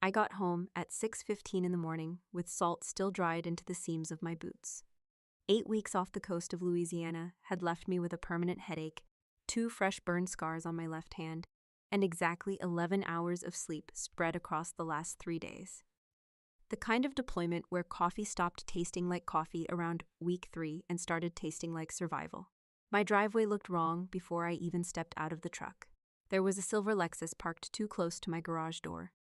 I got home at 6:15 in the morning with salt still dried into the seams of my boots. 8 weeks off the coast of Louisiana had left me with a permanent headache, 2 fresh burn scars on my left hand, and exactly 11 hours of sleep spread across the last 3 days. The kind of deployment where coffee stopped tasting like coffee around week 3 and started tasting like survival. My driveway looked wrong before I even stepped out of the truck. There was a silver Lexus parked too close to my garage door.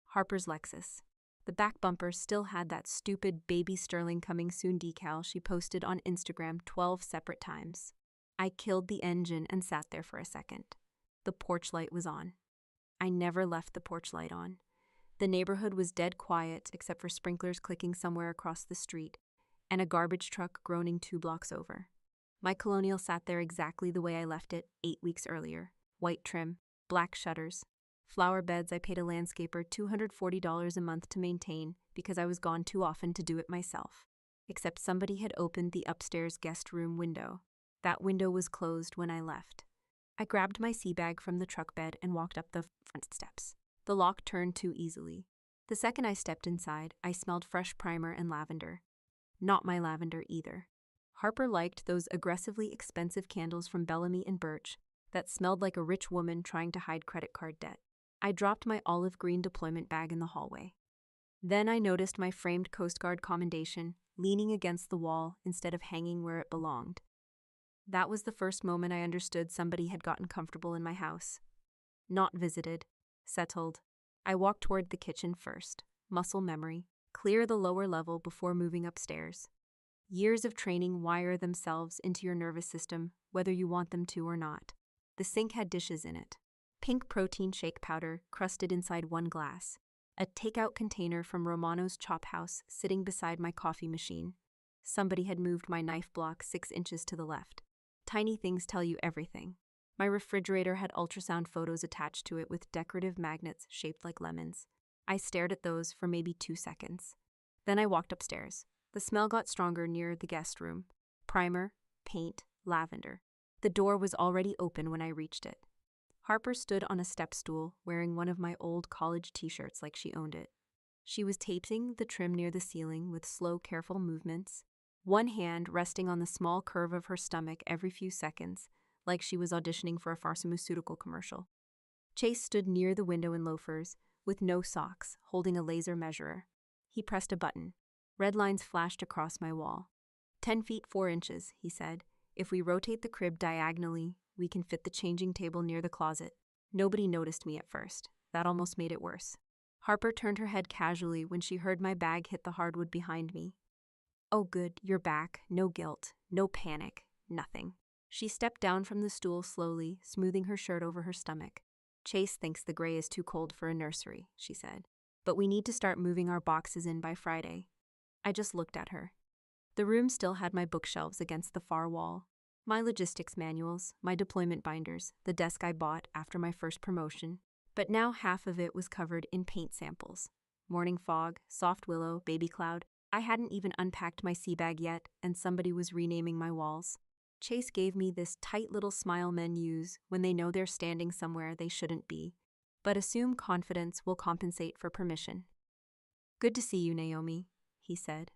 Harper's Lexus. The back bumper still had that stupid baby Sterling coming soon decal she posted on Instagram 12 separate times. I killed the engine and sat there for a second. The porch light was on. I never left the porch light on. The neighborhood was dead quiet except for sprinklers clicking somewhere across the street and a garbage truck groaning 2 blocks over. My Colonial sat there exactly the way I left it 8 weeks earlier. White trim, black shutters, flower beds I paid a landscaper $240 a month to maintain because I was gone too often to do it myself. Except somebody had opened the upstairs guest room window. That window was closed when I left. I grabbed my sea bag from the truck bed and walked up the front steps. The lock turned too easily. The second I stepped inside, I smelled fresh primer and lavender. Not my lavender either. Harper liked those aggressively expensive candles from Bellamy and Birch that smelled like a rich woman trying to hide credit card debt. I dropped my olive green deployment bag in the hallway. Then I noticed my framed Coast Guard commendation leaning against the wall instead of hanging where it belonged. That was the first moment I understood somebody had gotten comfortable in my house. Not visited, settled. I walked toward the kitchen first, muscle memory, clear the lower level before moving upstairs. Years of training wire themselves into your nervous system, whether you want them to or not. The sink had dishes in it. Pink protein shake powder crusted inside one glass. A takeout container from Romano's Chop House sitting beside my coffee machine. Somebody had moved my knife block 6 inches to the left. Tiny things tell you everything. My refrigerator had ultrasound photos attached to it with decorative magnets shaped like lemons. I stared at those for maybe 2 seconds. Then I walked upstairs. The smell got stronger near the guest room. Primer, paint, lavender. The door was already open when I reached it. Harper stood on a step stool, wearing one of my old college t-shirts like she owned it. She was taping the trim near the ceiling with slow, careful movements, one hand resting on the small curve of her stomach every few seconds, like she was auditioning for a pharmaceutical commercial. Chase stood near the window in loafers, with no socks, holding a laser measurer. He pressed a button. Red lines flashed across my wall. 10 feet 4 inches, he said. If we rotate the crib diagonally, we can fit the changing table near the closet. Nobody noticed me at first. That almost made it worse. Harper turned her head casually when she heard my bag hit the hardwood behind me. Oh good, you're back. No guilt, no panic, nothing. She stepped down from the stool slowly, smoothing her shirt over her stomach. Chase thinks the gray is too cold for a nursery, she said. But we need to start moving our boxes in by Friday. I just looked at her. The room still had my bookshelves against the far wall. My logistics manuals, my deployment binders, the desk I bought after my first promotion. But now half of it was covered in paint samples. Morning fog, soft willow, baby cloud. I hadn't even unpacked my sea bag yet, and somebody was renaming my walls. Chase gave me this tight little smile men use when they know they're standing somewhere they shouldn't be, but assume confidence will compensate for permission. Good to see you, Naomi, he said.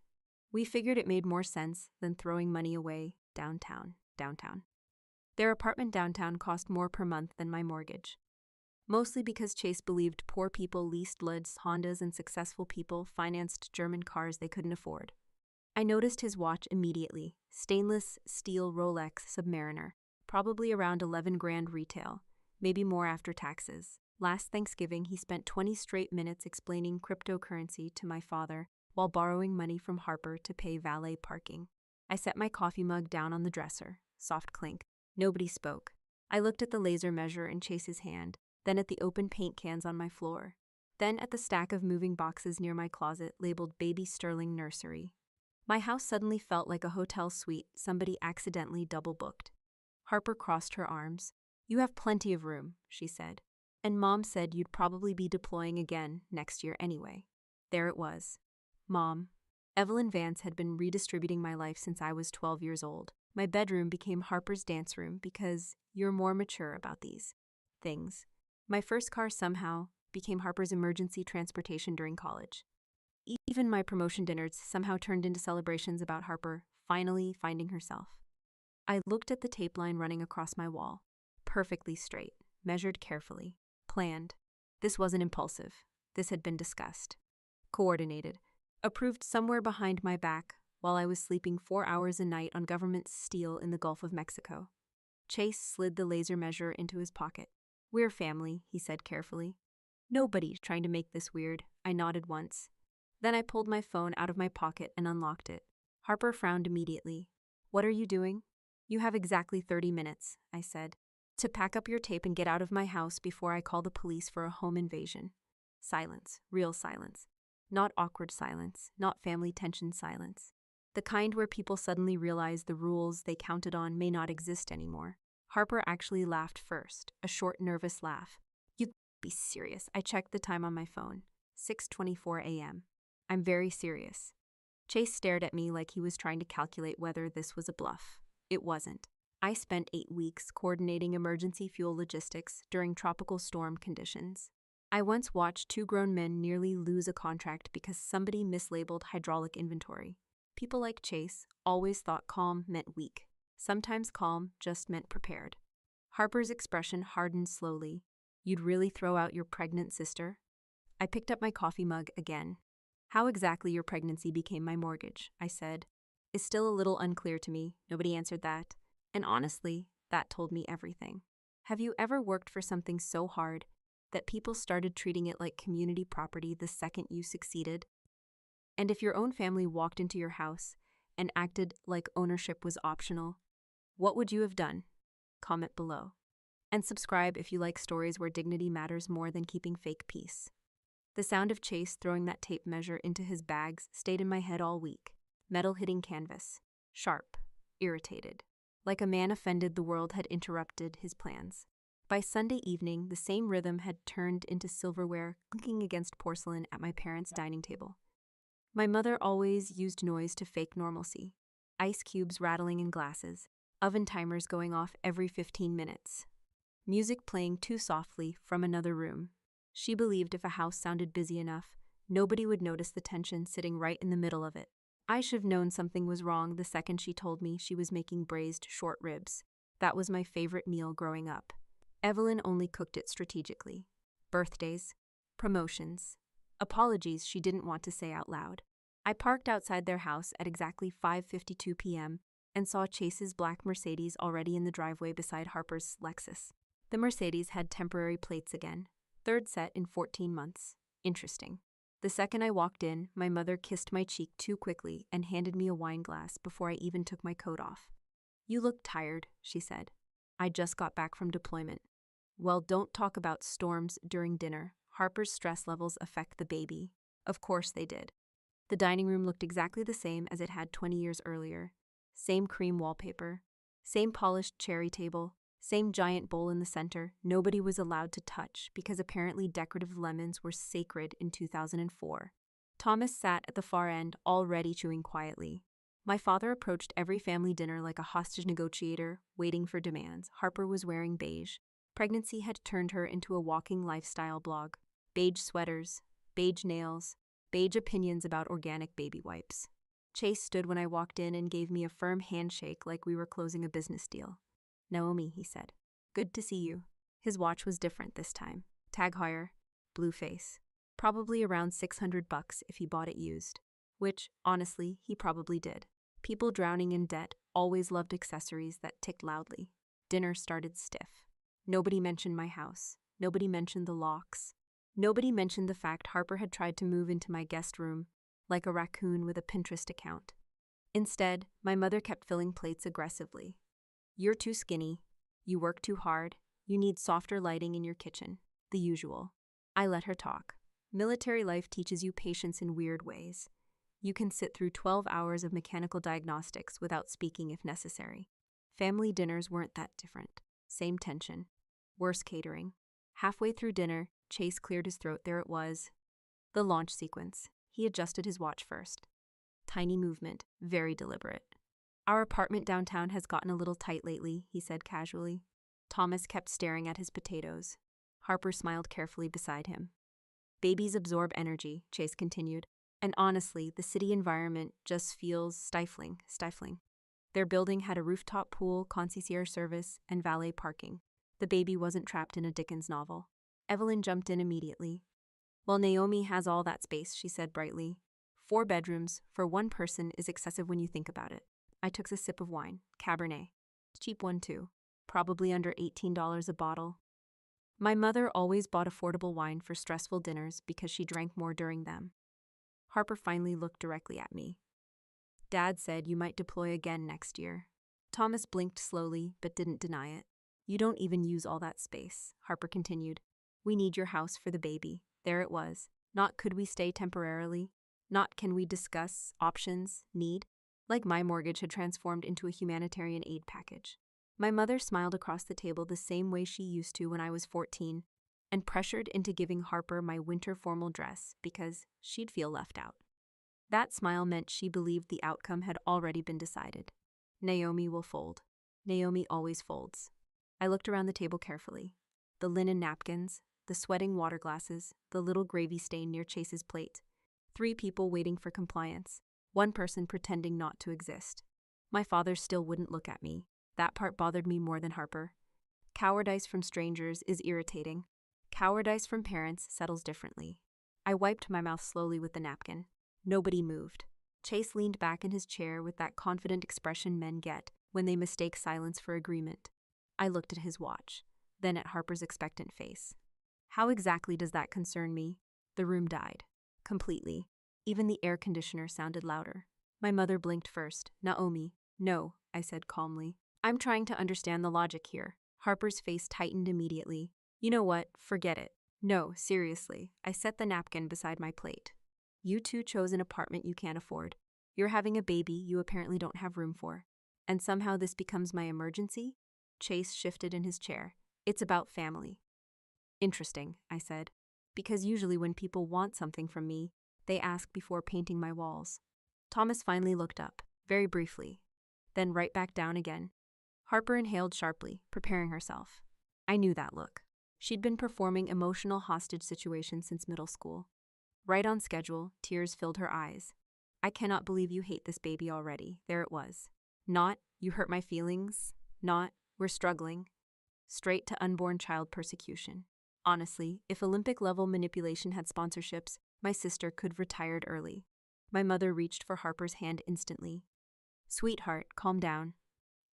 We figured it made more sense than throwing money away downtown. Their apartment downtown cost more per month than my mortgage. Mostly because Chase believed poor people leased Lids, Hondas, and successful people financed German cars they couldn't afford. I noticed his watch immediately, stainless steel Rolex Submariner, probably around 11 grand retail, maybe more after taxes. Last Thanksgiving, he spent 20 straight minutes explaining cryptocurrency to my father while borrowing money from Harper to pay valet parking. I set my coffee mug down on the dresser. Soft clink. Nobody spoke. I looked at the laser measure in Chase's hand, then at the open paint cans on my floor, then at the stack of moving boxes near my closet labeled Baby Sterling Nursery. My house suddenly felt like a hotel suite somebody accidentally double-booked. Harper crossed her arms. You have plenty of room, she said. And Mom said you'd probably be deploying again next year anyway. There it was. Mom. Evelyn Vance had been redistributing my life since I was 12 years old. My bedroom became Harper's dance room because you're more mature about these things. My first car somehow became Harper's emergency transportation during college. Even my promotion dinners somehow turned into celebrations about Harper finally finding herself. I looked at the tape line running across my wall. Perfectly straight, measured carefully, planned. This wasn't impulsive. This had been discussed. Coordinated. Approved somewhere behind my back while I was sleeping 4 hours a night on government steel in the Gulf of Mexico. Chase slid the laser measure into his pocket. "We're family," he said carefully. "Nobody's trying to make this weird." I nodded once. Then I pulled my phone out of my pocket and unlocked it. Harper frowned immediately. "What are you doing?" "You have exactly 30 minutes, I said, "to pack up your tape and get out of my house before I call the police for a home invasion." Silence, real silence. Not awkward silence, not family tension silence. The kind where people suddenly realize the rules they counted on may not exist anymore. Harper actually laughed first, a short, nervous laugh. "You be serious." I checked the time on my phone. 6:24 a.m. "I'm very serious." Chase stared at me like he was trying to calculate whether this was a bluff. It wasn't. I spent 8 weeks coordinating emergency fuel logistics during tropical storm conditions. I once watched 2 grown men nearly lose a contract because somebody mislabeled hydraulic inventory. People like Chase always thought calm meant weak. Sometimes calm just meant prepared. Harper's expression hardened slowly. "You'd really throw out your pregnant sister?" I picked up my coffee mug again. "How exactly your pregnancy became my mortgage," I said, "is still a little unclear to me." Nobody answered that. And honestly, that told me everything. Have you ever worked for something so hard that people started treating it like community property the second you succeeded? And if your own family walked into your house and acted like ownership was optional, what would you have done? Comment below. And subscribe if you like stories where dignity matters more than keeping fake peace. The sound of Chase throwing that tape measure into his bags stayed in my head all week. Metal hitting canvas. Sharp. Irritated. Like a man offended the world had interrupted his plans. By Sunday evening, the same rhythm had turned into silverware clinking against porcelain at my parents' dining table. My mother always used noise to fake normalcy. Ice cubes rattling in glasses. Oven timers going off every 15 minutes. Music playing too softly from another room. She believed if a house sounded busy enough, nobody would notice the tension sitting right in the middle of it. I should have known something was wrong the second she told me she was making braised short ribs. That was my favorite meal growing up. Evelyn only cooked it strategically. Birthdays, promotions, apologies she didn't want to say out loud. I parked outside their house at exactly 5:52 p.m. and saw Chase's black Mercedes already in the driveway beside Harper's Lexus. The Mercedes had temporary plates again. 3rd set in 14 months. Interesting. The second I walked in, my mother kissed my cheek too quickly and handed me a wine glass before I even took my coat off. "You look tired," she said. "I just got back from deployment." Well, don't talk about storms during dinner. Harper's stress levels affect the baby. Of course they did. The dining room looked exactly the same as it had 20 years earlier. Same cream wallpaper. Same polished cherry table. Same giant bowl in the center nobody was allowed to touch because apparently decorative lemons were sacred in 2004. Thomas sat at the far end, already chewing quietly. My father approached every family dinner like a hostage negotiator, waiting for demands. Harper was wearing beige. Pregnancy had turned her into a walking lifestyle blog. Beige sweaters, beige nails, beige opinions about organic baby wipes. Chase stood when I walked in and gave me a firm handshake like we were closing a business deal. "Naomi," he said. "Good to see you." His watch was different this time. Tag Heuer, blue face. Probably around $600 if he bought it used. Which, honestly, he probably did. People drowning in debt always loved accessories that ticked loudly. Dinner started stiff. Nobody mentioned my house. Nobody mentioned the locks. Nobody mentioned the fact Harper had tried to move into my guest room like a raccoon with a Pinterest account. Instead, my mother kept filling plates aggressively. "You're too skinny. You work too hard. You need softer lighting in your kitchen." The usual. I let her talk. Military life teaches you patience in weird ways. You can sit through 12 hours of mechanical diagnostics without speaking if necessary. Family dinners weren't that different. Same tension. Worse catering. Halfway through dinner, Chase cleared his throat. There it was. The launch sequence. He adjusted his watch first. Tiny movement, very deliberate. "Our apartment downtown has gotten a little tight lately," he said casually. Thomas kept staring at his potatoes. Harper smiled carefully beside him. Babies absorb energy, Chase continued. And honestly, the city environment just feels stifling. Their building had a rooftop pool, concierge service, and valet parking. The baby wasn't trapped in a Dickens novel. Evelyn jumped in immediately. Well, Naomi has all that space, she said brightly. 4 bedrooms for one person is excessive when you think about it. I took a sip of wine, Cabernet. Cheap one too. Probably under $18 a bottle. My mother always bought affordable wine for stressful dinners because she drank more during them. Harper finally looked directly at me. Dad said you might deploy again next year. Thomas blinked slowly, but didn't deny it. You don't even use all that space, Harper continued. We need your house for the baby. There it was. Not could we stay temporarily? Not can we discuss options, need? Like my mortgage had transformed into a humanitarian aid package. My mother smiled across the table the same way she used to when I was 14, and pressured into giving Harper my winter formal dress because she'd feel left out. That smile meant she believed the outcome had already been decided. Naomi will fold. Naomi always folds. I looked around the table carefully. The linen napkins, the sweating water glasses, the little gravy stain near Chase's plate. 3 people waiting for compliance. 1 person pretending not to exist. My father still wouldn't look at me. That part bothered me more than Harper. Cowardice from strangers is irritating. Cowardice from parents settles differently. I wiped my mouth slowly with the napkin. Nobody moved. Chase leaned back in his chair with that confident expression men get when they mistake silence for agreement. I looked at his watch, then at Harper's expectant face. How exactly does that concern me? The room died. Completely. Even the air conditioner sounded louder. My mother blinked first. Naomi. No, I said calmly. I'm trying to understand the logic here. Harper's face tightened immediately. You know what? Forget it. No, seriously. I set the napkin beside my plate. You 2 chose an apartment you can't afford. You're having a baby you apparently don't have room for. And somehow this becomes my emergency? Chase shifted in his chair. It's about family. Interesting, I said. Because usually when people want something from me, they ask before painting my walls. Thomas finally looked up, very briefly, then right back down again. Harper inhaled sharply, preparing herself. I knew that look. She'd been performing emotional hostage situations since middle school. Right on schedule, tears filled her eyes. I cannot believe you hate this baby already. There it was. Not, you hurt my feelings. Not, we're struggling. Straight to unborn child persecution. Honestly, if Olympic-level manipulation had sponsorships, my sister could have retired early. My mother reached for Harper's hand instantly. Sweetheart, calm down.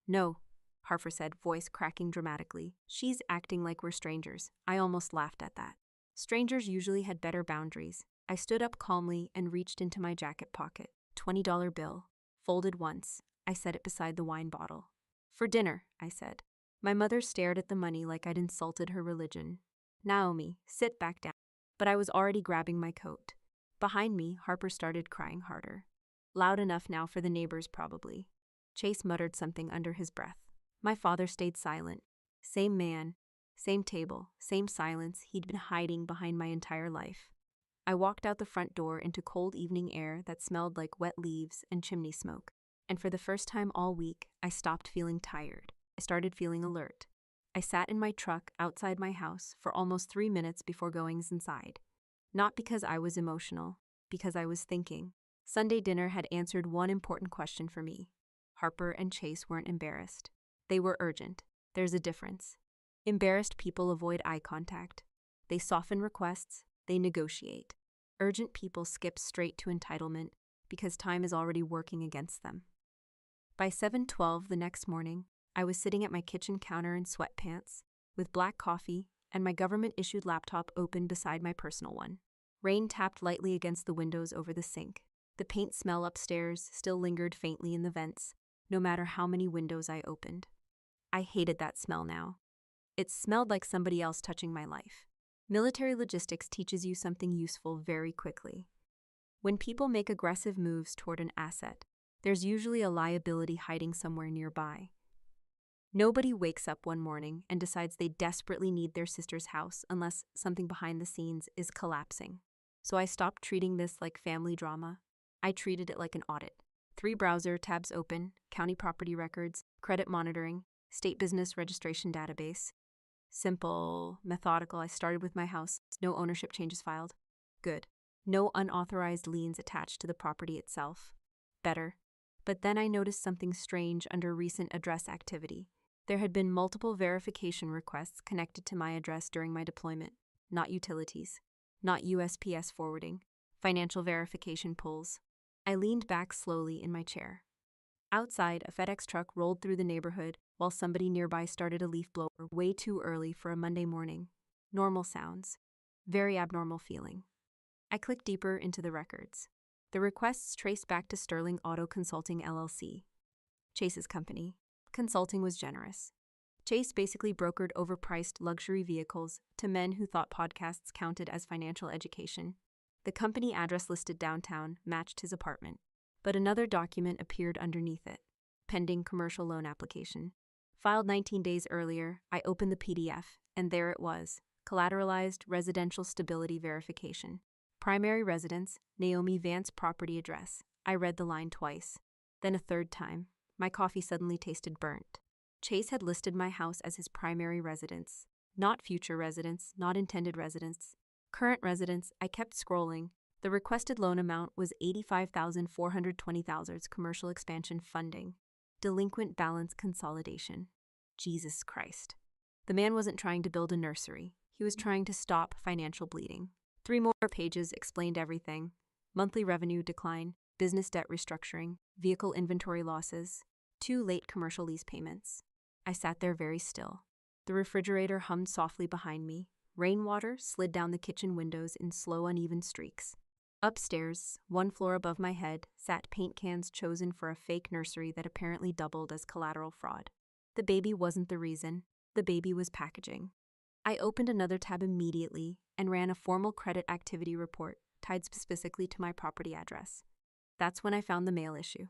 No, Harper said, voice cracking dramatically. She's acting like we're strangers. I almost laughed at that. Strangers usually had better boundaries. I stood up calmly and reached into my jacket pocket. $20 bill. Folded once. I set it beside the wine bottle. For dinner, I said. My mother stared at the money like I'd insulted her religion. Naomi, sit back down. But I was already grabbing my coat. Behind me, Harper started crying harder. Loud enough now for the neighbors, probably. Chase muttered something under his breath. My father stayed silent. Same man, same table, same silence he'd been hiding behind my entire life. I walked out the front door into cold evening air that smelled like wet leaves and chimney smoke. And for the first time all week, I stopped feeling tired. I started feeling alert. I sat in my truck outside my house for almost 3 minutes before going inside. Not because I was emotional, because I was thinking. Sunday dinner had answered one important question for me. Harper and Chase weren't embarrassed. They were urgent. There's a difference. Embarrassed people avoid eye contact. They soften requests. They negotiate. Urgent people skip straight to entitlement because time is already working against them. By 7:12 the next morning, I was sitting at my kitchen counter in sweatpants, with black coffee and my government-issued laptop open beside my personal one. Rain tapped lightly against the windows over the sink. The paint smell upstairs still lingered faintly in the vents, no matter how many windows I opened. I hated that smell now. It smelled like somebody else touching my life. Military logistics teaches you something useful very quickly. When people make aggressive moves toward an asset, there's usually a liability hiding somewhere nearby. Nobody wakes up one morning and decides they desperately need their sister's house unless something behind the scenes is collapsing. So I stopped treating this like family drama. I treated it like an audit. 3 browser tabs open, county property records, credit monitoring, state business registration database. Simple, methodical. I started with my house. No ownership changes filed. Good. No unauthorized liens attached to the property itself. Better. But then I noticed something strange under recent address activity. There had been multiple verification requests connected to my address during my deployment. Not utilities. Not USPS forwarding. Financial verification pulls. I leaned back slowly in my chair. Outside, a FedEx truck rolled through the neighborhood while somebody nearby started a leaf blower way too early for a Monday morning. Normal sounds. Very abnormal feeling. I clicked deeper into the records. The requests traced back to Sterling Auto Consulting LLC, Chase's company. Consulting was generous. Chase basically brokered overpriced luxury vehicles to men who thought podcasts counted as financial education. The company address listed downtown matched his apartment, but another document appeared underneath it. Pending commercial loan application. Filed 19 days earlier, I opened the PDF, and there it was. Collateralized residential stability verification. Primary residence, Naomi Vance property address. I read the line twice. Then a third time. My coffee suddenly tasted burnt. Chase had listed my house as his primary residence. Not future residence, not intended residence. Current residence. I kept scrolling. The requested loan amount was $85,420 commercial expansion funding. Delinquent balance consolidation. Jesus Christ. The man wasn't trying to build a nursery. He was trying to stop financial bleeding. 3 more pages explained everything. Monthly revenue decline, business debt restructuring, vehicle inventory losses, 2 late commercial lease payments. I sat there very still. The refrigerator hummed softly behind me. Rainwater slid down the kitchen windows in slow, uneven streaks. Upstairs, 1 floor above my head, sat paint cans chosen for a fake nursery that apparently doubled as collateral fraud. The baby wasn't the reason. The baby was packaging. I opened another tab immediately and ran a formal credit activity report tied specifically to my property address. That's when I found the mail issue.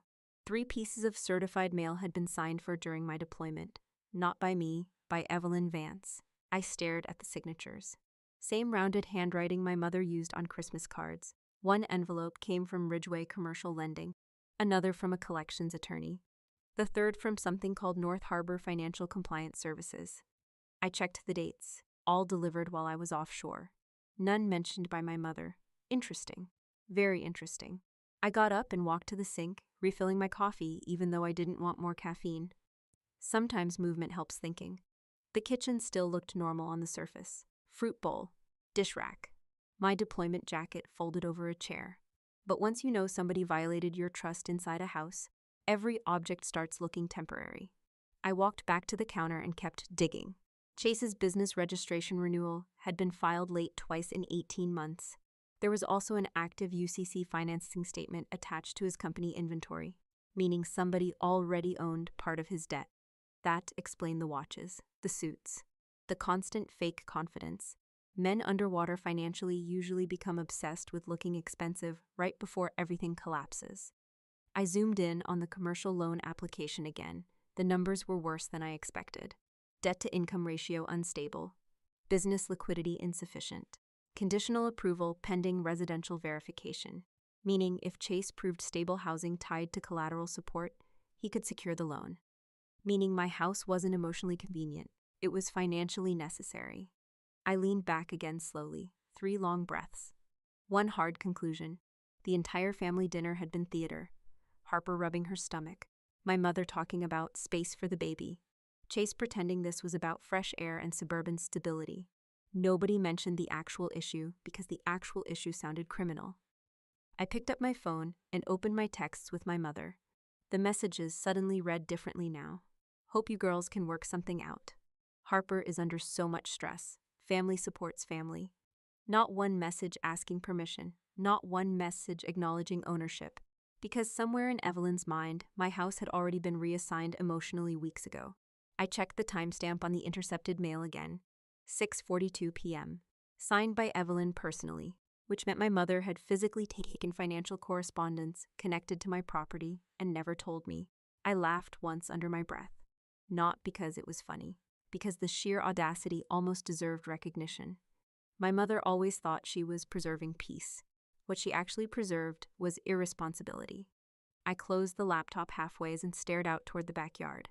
3 pieces of certified mail had been signed for during my deployment. Not by me, by Evelyn Vance. I stared at the signatures. Same rounded handwriting my mother used on Christmas cards. 1 envelope came from Ridgeway Commercial Lending, another from a collections attorney, the third from something called North Harbor Financial Compliance Services. I checked the dates, all delivered while I was offshore. None mentioned by my mother. Interesting. Very interesting. I got up and walked to the sink, refilling my coffee even though I didn't want more caffeine. Sometimes movement helps thinking. The kitchen still looked normal on the surface. Fruit bowl. Dish rack. My deployment jacket folded over a chair. But once you know somebody violated your trust inside a house, every object starts looking temporary. I walked back to the counter and kept digging. Chase's business registration renewal had been filed late twice in 18 months. There was also an active UCC financing statement attached to his company inventory, meaning somebody already owned part of his debt. That explained the watches, the suits, the constant fake confidence. Men underwater financially usually become obsessed with looking expensive right before everything collapses. I zoomed in on the commercial loan application again. The numbers were worse than I expected. Debt-to-income ratio unstable. Business liquidity insufficient. Conditional approval pending residential verification. Meaning if Chase proved stable housing tied to collateral support, he could secure the loan. Meaning my house wasn't emotionally convenient. It was financially necessary. I leaned back again slowly, 3 long breaths. 1 hard conclusion. The entire family dinner had been theater. Harper rubbing her stomach. My mother talking about space for the baby. Chase pretending this was about fresh air and suburban stability. Nobody mentioned the actual issue because the actual issue sounded criminal. I picked up my phone and opened my texts with my mother. The messages suddenly read differently now. Hope you girls can work something out. Harper is under so much stress. Family supports family. Not 1 message asking permission. Not 1 message acknowledging ownership. Because somewhere in Evelyn's mind, my house had already been reassigned emotionally weeks ago. I checked the timestamp on the intercepted mail again. 6:42 p.m. Signed by Evelyn personally, which meant my mother had physically taken financial correspondence connected to my property and never told me. I laughed once under my breath. Not because it was funny, because the sheer audacity almost deserved recognition. My mother always thought she was preserving peace. What she actually preserved was irresponsibility. I closed the laptop halfways and stared out toward the backyard.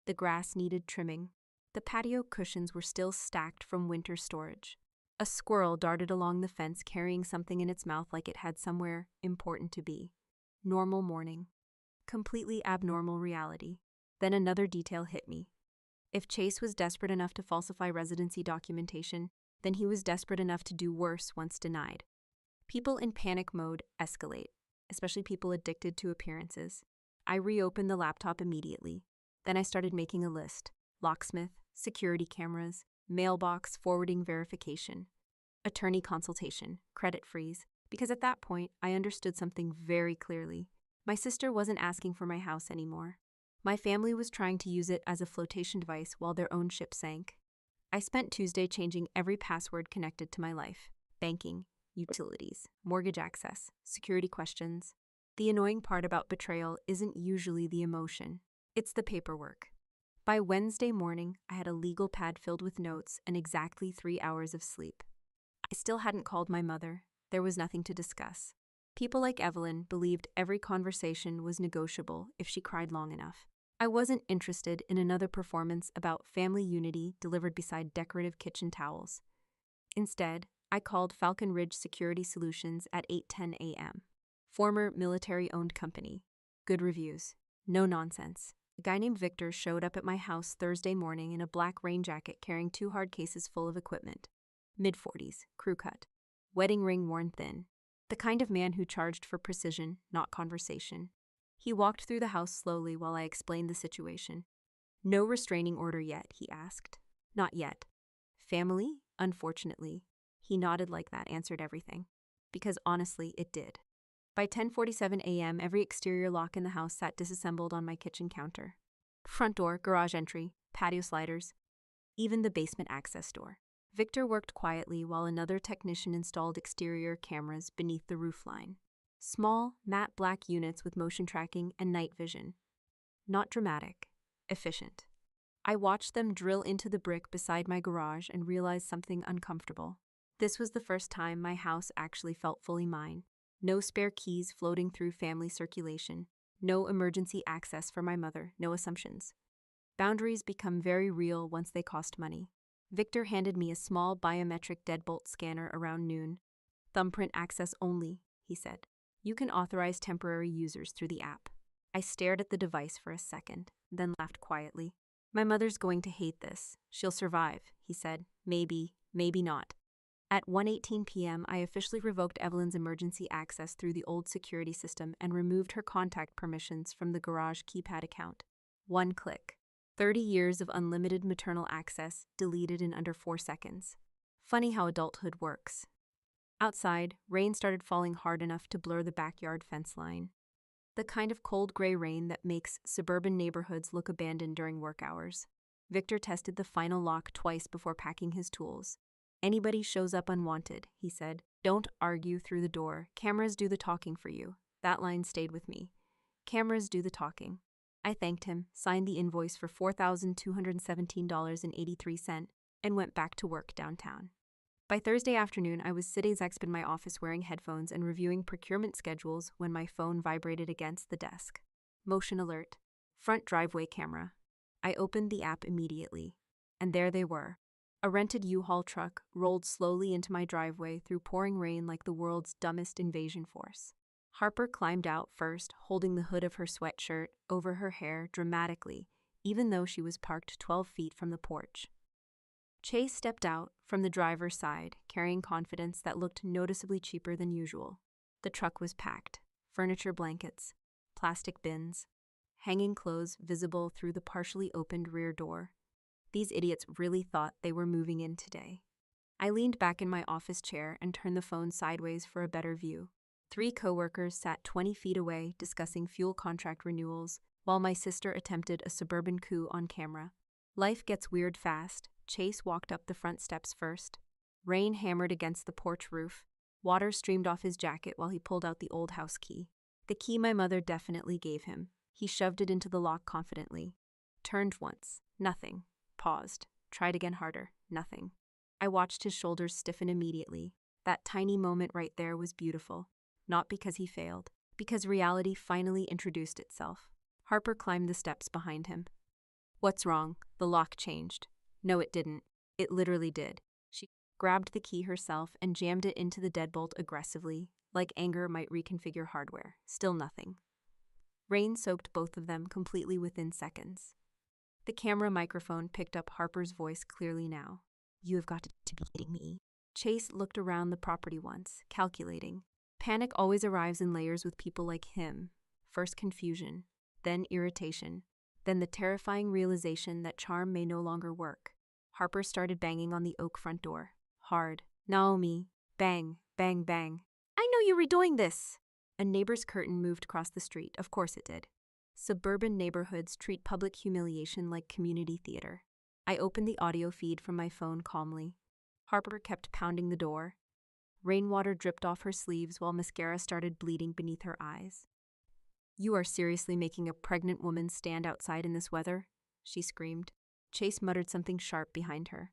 The grass needed trimming. The patio cushions were still stacked from winter storage. A squirrel darted along the fence carrying something in its mouth like it had somewhere important to be. Normal morning. Completely abnormal reality. Then another detail hit me. If Chase was desperate enough to falsify residency documentation, then he was desperate enough to do worse once denied. People in panic mode escalate, especially people addicted to appearances. I reopened the laptop immediately. Then I started making a list. Locksmith, security cameras, mailbox forwarding verification, attorney consultation, credit freeze, because at that point I understood something very clearly. My sister wasn't asking for my house anymore. My family was trying to use it as a flotation device while their own ship sank. I spent Tuesday changing every password connected to my life. Banking, utilities, mortgage access, security questions. The annoying part about betrayal isn't usually the emotion. It's the paperwork. By Wednesday morning, I had a legal pad filled with notes and exactly 3 hours of sleep. I still hadn't called my mother. There was nothing to discuss. People like Evelyn believed every conversation was negotiable if she cried long enough. I wasn't interested in another performance about family unity delivered beside decorative kitchen towels. Instead, I called Falcon Ridge Security Solutions at 8:10 a.m. Former military-owned company. Good reviews. No nonsense. A guy named Victor showed up at my house Thursday morning in a black rain jacket carrying 2 hard cases full of equipment. Mid-40s, crew cut. Wedding ring worn thin. The kind of man who charged for precision, not conversation. He walked through the house slowly while I explained the situation. No restraining order yet, he asked. Not yet. Family? Unfortunately. He nodded like that answered everything. Because honestly, it did. By 10:47 a.m., every exterior lock in the house sat disassembled on my kitchen counter. Front door, garage entry, patio sliders, even the basement access door. Victor worked quietly while another technician installed exterior cameras beneath the roofline. Small, matte black units with motion tracking and night vision. Not dramatic, efficient. I watched them drill into the brick beside my garage and realized something uncomfortable. This was the first time my house actually felt fully mine. No spare keys floating through family circulation. No emergency access for my mother, no assumptions. Boundaries become very real once they cost money. Victor handed me a small biometric deadbolt scanner around noon. Thumbprint access only, he said. You can authorize temporary users through the app. I stared at the device for a second, then laughed quietly. My mother's going to hate this. She'll survive, he said. Maybe, maybe not. At 1:18 p.m., I officially revoked Evelyn's emergency access through the old security system and removed her contact permissions from the garage keypad account. One click. 30 years of unlimited maternal access deleted in under 4 seconds. Funny how adulthood works. Outside, rain started falling hard enough to blur the backyard fence line. The kind of cold gray rain that makes suburban neighborhoods look abandoned during work hours. Victor tested the final lock twice before packing his tools. Anybody shows up unwanted, he said. Don't argue through the door. Cameras do the talking for you. That line stayed with me. Cameras do the talking. I thanked him, signed the invoice for $4,217.83, and went back to work downtown. By Thursday afternoon, I was sitting exp in my office wearing headphones and reviewing procurement schedules when my phone vibrated against the desk. Motion alert. Front driveway camera. I opened the app immediately. And there they were. A rented U-Haul truck rolled slowly into my driveway through pouring rain like the world's dumbest invasion force. Harper climbed out first, holding the hood of her sweatshirt over her hair dramatically, even though she was parked 12 feet from the porch. Chase stepped out from the driver's side, carrying confidence that looked noticeably cheaper than usual. The truck was packed. Furniture blankets, plastic bins, hanging clothes visible through the partially opened rear door. These idiots really thought they were moving in today. I leaned back in my office chair and turned the phone sideways for a better view. 3 coworkers sat 20 feet away discussing fuel contract renewals, while my sister attempted a suburban coup on camera. Life gets weird fast. Chase walked up the front steps first. Rain hammered against the porch roof. Water streamed off his jacket while he pulled out the old house key. The key my mother definitely gave him. He shoved it into the lock confidently. Turned once. Nothing. Paused. Tried again harder. Nothing. I watched his shoulders stiffen immediately. That tiny moment right there was beautiful. Not because he failed. Because reality finally introduced itself. Harper climbed the steps behind him. What's wrong? The lock changed. No, it didn't. It literally did. grabbed the key herself, and jammed it into the deadbolt aggressively, like anger might reconfigure hardware. Still nothing. Rain soaked both of them completely within seconds. The camera microphone picked up Harper's voice clearly now. "You have got to be kidding me." Chase looked around the property once, calculating. Panic always arrives in layers with people like him. First confusion, then irritation, then the terrifying realization that charm may no longer work. Harper started banging on the oak front door. Hard. "Naomi." Bang, bang, bang. "I know you were doing this!" A neighbor's curtain moved across the street. Of course it did. Suburban neighborhoods treat public humiliation like community theater. I opened the audio feed from my phone calmly. Harper kept pounding the door. Rainwater dripped off her sleeves while mascara started bleeding beneath her eyes. "You are seriously making a pregnant woman stand outside in this weather?" she screamed. Chase muttered something sharp behind her.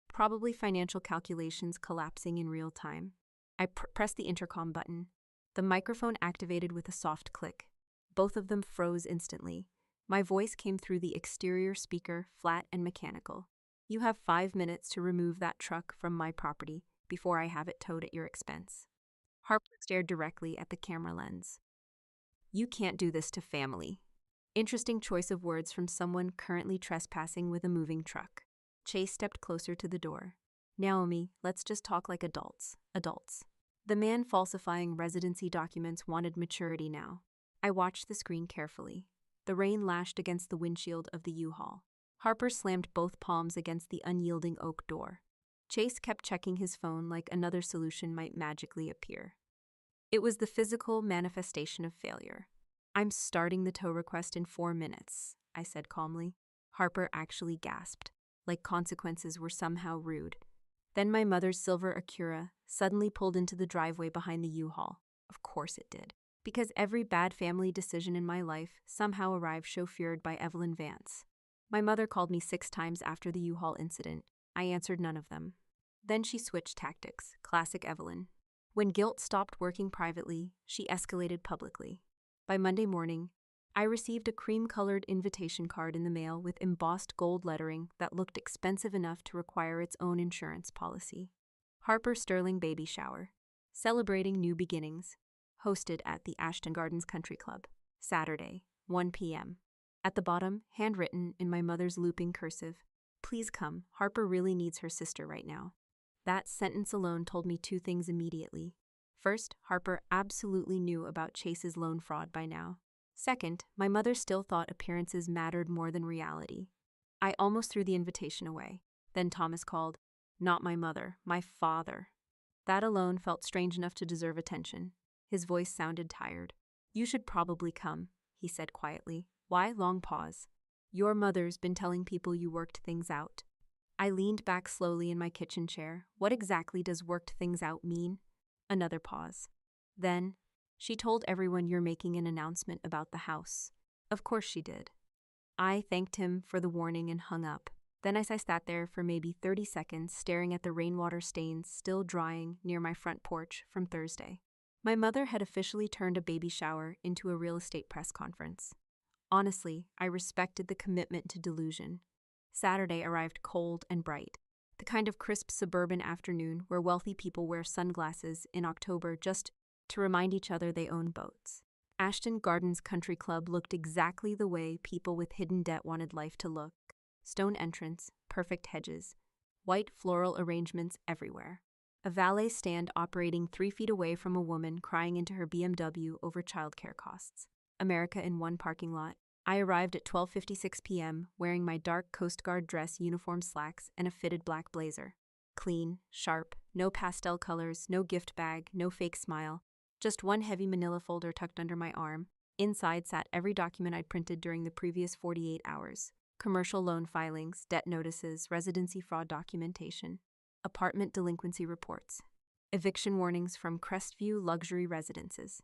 Probably financial calculations collapsing in real time. I pressed the intercom button. The microphone activated with a soft click. Both of them froze instantly. My voice came through the exterior speaker, flat and mechanical. "You have 5 minutes to remove that truck from my property before I have it towed at your expense." Harper stared directly at the camera lens. "You can't do this to family." Interesting choice of words from someone currently trespassing with a moving truck. Chase stepped closer to the door. "Naomi, let's just talk like adults. Adults." The man falsifying residency documents wanted maturity now. I watched the screen carefully. The rain lashed against the windshield of the U-Haul. Harper slammed both palms against the unyielding oak door. Chase kept checking his phone like another solution might magically appear. It was the physical manifestation of failure. "I'm starting the tow request in 4 minutes, I said calmly. Harper actually gasped, like consequences were somehow rude. Then my mother's silver Acura suddenly pulled into the driveway behind the U-Haul. Of course it did. Because every bad family decision in my life somehow arrived chauffeured by Evelyn Vance. My mother called me 6 times after the U-Haul incident. I answered none of them. Then she switched tactics, classic Evelyn. When guilt stopped working privately, she escalated publicly. By Monday morning, I received a cream-colored invitation card in the mail with embossed gold lettering that looked expensive enough to require its own insurance policy. Harper Sterling Baby Shower. Celebrating New Beginnings. Hosted at the Ashton Gardens Country Club. Saturday, 1 p.m. At the bottom, handwritten in my mother's looping cursive, "Please come, Harper really needs her sister right now." That sentence alone told me 2 things immediately. First, Harper absolutely knew about Chase's loan fraud by now. Second, my mother still thought appearances mattered more than reality. I almost threw the invitation away. Then Thomas called. Not my mother, my father. That alone felt strange enough to deserve attention. His voice sounded tired. "You should probably come," he said quietly. "Why?" Long pause. "Your mother's been telling people you worked things out." I leaned back slowly in my kitchen chair. What exactly does "worked things out" mean? Another pause. Then, "She told everyone you're making an announcement about the house." Of course she did. I thanked him for the warning and hung up. Then as I sat there for maybe 30 seconds staring at the rainwater stains still drying near my front porch from Thursday. My mother had officially turned a baby shower into a real estate press conference. Honestly, I respected the commitment to delusion. Saturday arrived cold and bright. The kind of crisp suburban afternoon where wealthy people wear sunglasses in October just to remind each other they own boats. Ashton Gardens Country Club looked exactly the way people with hidden debt wanted life to look. Stone entrance, perfect hedges, white floral arrangements everywhere. A valet stand operating 3 feet away from a woman crying into her BMW over childcare costs. America in one parking lot. I arrived at 12:56 p.m. wearing my dark Coast Guard dress uniform slacks and a fitted black blazer. Clean, sharp, no pastel colors, no gift bag, no fake smile. Just one heavy manila folder tucked under my arm. Inside sat every document I'd printed during the previous 48 hours. Commercial loan filings, debt notices, residency fraud documentation, apartment delinquency reports, eviction warnings from Crestview luxury residences.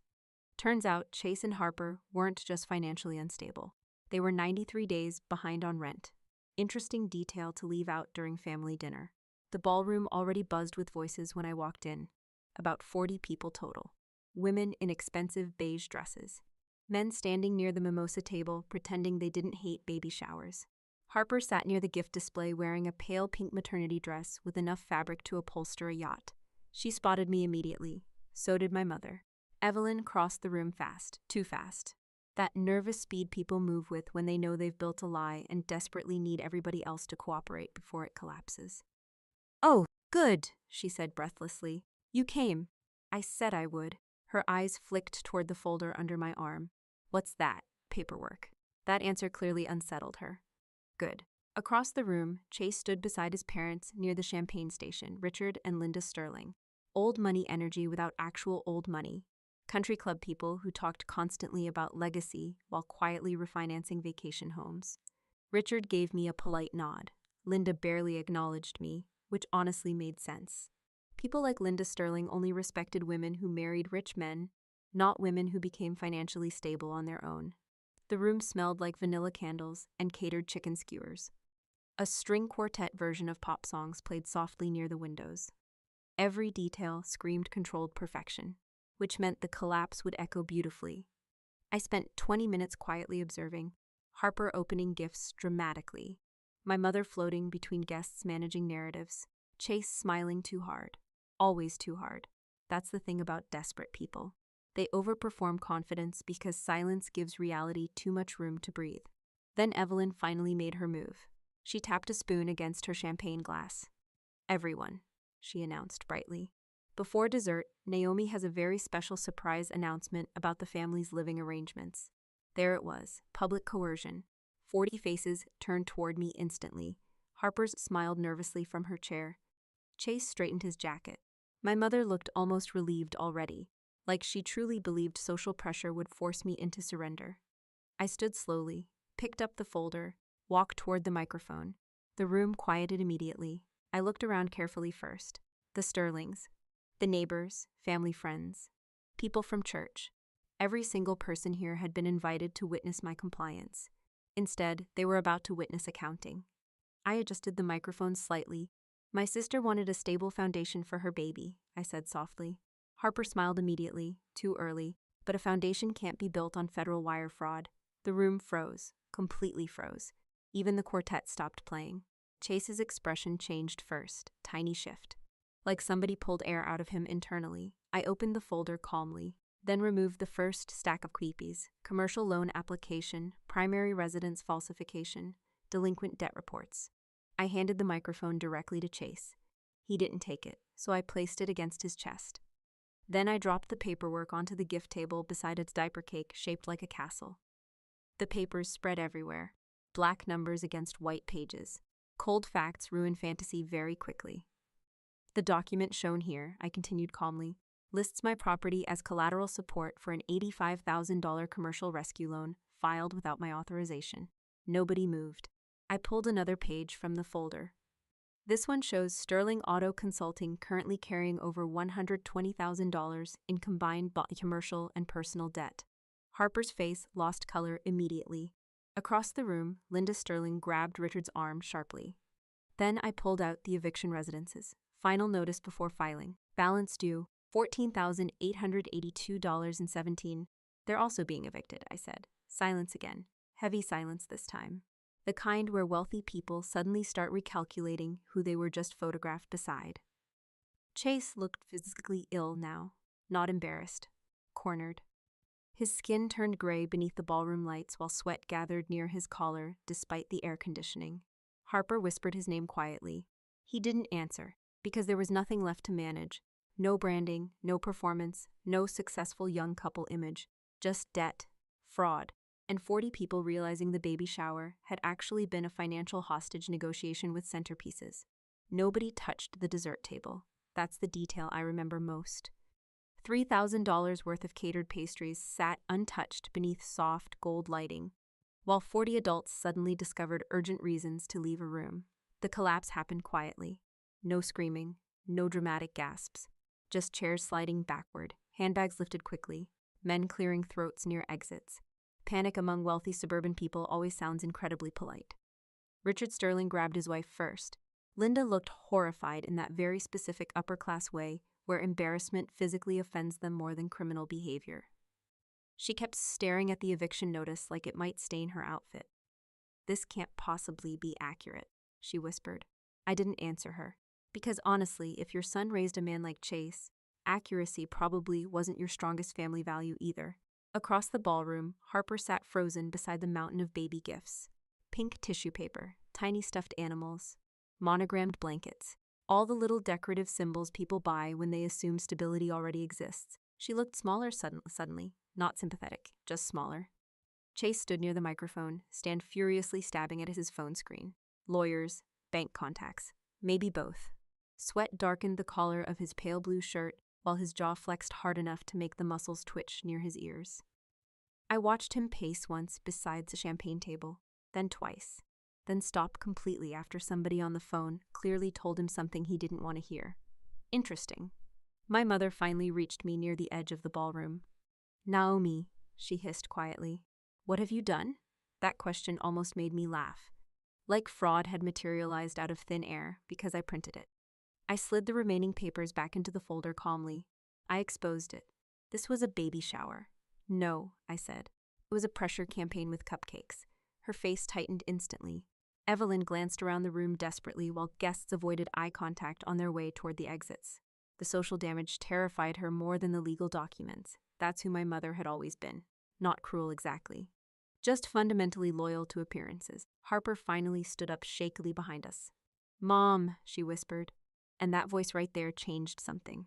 Turns out Chase and Harper weren't just financially unstable. They were 93 days behind on rent. Interesting detail to leave out during family dinner. The ballroom already buzzed with voices when I walked in. About 40 people total. Women in expensive beige dresses. Men standing near the mimosa table pretending they didn't hate baby showers. Harper sat near the gift display wearing a pale pink maternity dress with enough fabric to upholster a yacht. She spotted me immediately. So did my mother. Evelyn crossed the room fast, too fast. That nervous speed people move with when they know they've built a lie and desperately need everybody else to cooperate before it collapses. "Oh, good," she said breathlessly. "You came." I said I would. Her eyes flicked toward the folder under my arm. "What's that?" "Paperwork." That answer clearly unsettled her. Good. Across the room, Chase stood beside his parents near the champagne station, Richard and Linda Sterling. Old money energy without actual old money. Country club people who talked constantly about legacy while quietly refinancing vacation homes. Richard gave me a polite nod. Linda barely acknowledged me, which honestly made sense. People like Linda Sterling only respected women who married rich men, not women who became financially stable on their own. The room smelled like vanilla candles and catered chicken skewers. A string quartet version of pop songs played softly near the windows. Every detail screamed controlled perfection, which meant the collapse would echo beautifully. I spent 20 minutes quietly observing, Harper opening gifts dramatically, my mother floating between guests managing narratives, Chase smiling too hard. Always too hard. That's the thing about desperate people. They overperform confidence because silence gives reality too much room to breathe. Then Evelyn finally made her move. She tapped a spoon against her champagne glass. "Everyone," she announced brightly. "Before dessert, Naomi has a very special surprise announcement about the family's living arrangements." There it was, public coercion. 40 faces turned toward me instantly. Harper's smiled nervously from her chair. Chase straightened his jacket. My mother looked almost relieved already, like she truly believed social pressure would force me into surrender. I stood slowly, picked up the folder, walked toward the microphone. The room quieted immediately. I looked around carefully first. The Sterlings, the neighbors, family friends, people from church. Every single person here had been invited to witness my compliance. Instead, they were about to witness accounting. I adjusted the microphone slightly. "My sister wanted a stable foundation for her baby," I said softly. Harper smiled immediately, too early, but a foundation can't be built on federal wire fraud. The room froze, completely froze. Even the quartet stopped playing. Chase's expression changed first, tiny shift. Like somebody pulled air out of him internally. I opened the folder calmly, then removed the first stack of creepies: commercial loan application, primary residence falsification, delinquent debt reports. I handed the microphone directly to Chase. He didn't take it, so I placed it against his chest. Then I dropped the paperwork onto the gift table beside its diaper cake shaped like a castle. The papers spread everywhere, black numbers against white pages. Cold facts ruin fantasy very quickly. "The document shown here," I continued calmly, "lists my property as collateral support for an $85,000 commercial rescue loan filed without my authorization." Nobody moved. I pulled another page from the folder. "This one shows Sterling Auto Consulting currently carrying over $120,000 in combined commercial and personal debt." Harper's face lost color immediately. Across the room, Linda Sterling grabbed Richard's arm sharply. Then I pulled out the eviction residences. Final notice before filing. Balance due, $14,882.17. "They're also being evicted," I said. Silence again. Heavy silence this time. The kind where wealthy people suddenly start recalculating who they were just photographed beside. Chase looked physically ill now, not embarrassed. Cornered. His skin turned gray beneath the ballroom lights while sweat gathered near his collar despite the air conditioning. Harper whispered his name quietly. He didn't answer, because there was nothing left to manage. No branding, no performance, no successful young couple image. Just debt, fraud, and 40 people realizing the baby shower had actually been a financial hostage negotiation with centerpieces. Nobody touched the dessert table. That's the detail I remember most. $3,000 worth of catered pastries sat untouched beneath soft gold lighting, while 40 adults suddenly discovered urgent reasons to leave a room. The collapse happened quietly. No screaming, no dramatic gasps. Just chairs sliding backward, handbags lifted quickly, men clearing throats near exits. Panic among wealthy suburban people always sounds incredibly polite. Richard Sterling grabbed his wife first. Linda looked horrified in that very specific upper-class way where embarrassment physically offends them more than criminal behavior. She kept staring at the eviction notice like it might stain her outfit. This can't possibly be accurate, she whispered. I didn't answer her. Because honestly, if your son raised a man like Chase, accuracy probably wasn't your strongest family value either. Across the ballroom, Harper sat frozen beside the mountain of baby gifts. Pink tissue paper, tiny stuffed animals, monogrammed blankets, all the little decorative symbols people buy when they assume stability already exists. She looked smaller suddenly, not sympathetic, just smaller. Chase stood near the microphone, furiously stabbing at his phone screen. Lawyers, bank contacts, maybe both. Sweat darkened the collar of his pale blue shirt, while his jaw flexed hard enough to make the muscles twitch near his ears. I watched him pace once beside the champagne table, then twice, then stop completely after somebody on the phone clearly told him something he didn't want to hear. Interesting. My mother finally reached me near the edge of the ballroom. Naomi, she hissed quietly. What have you done? That question almost made me laugh. Like fraud had materialized out of thin air because I printed it. I slid the remaining papers back into the folder calmly. I exposed it. This was a baby shower. No, I said. It was a pressure campaign with cupcakes. Her face tightened instantly. Evelyn glanced around the room desperately while guests avoided eye contact on their way toward the exits. The social damage terrified her more than the legal documents. That's who my mother had always been. Not cruel exactly. Just fundamentally loyal to appearances. Harper finally stood up shakily behind us. Mom, she whispered. And that voice right there changed something.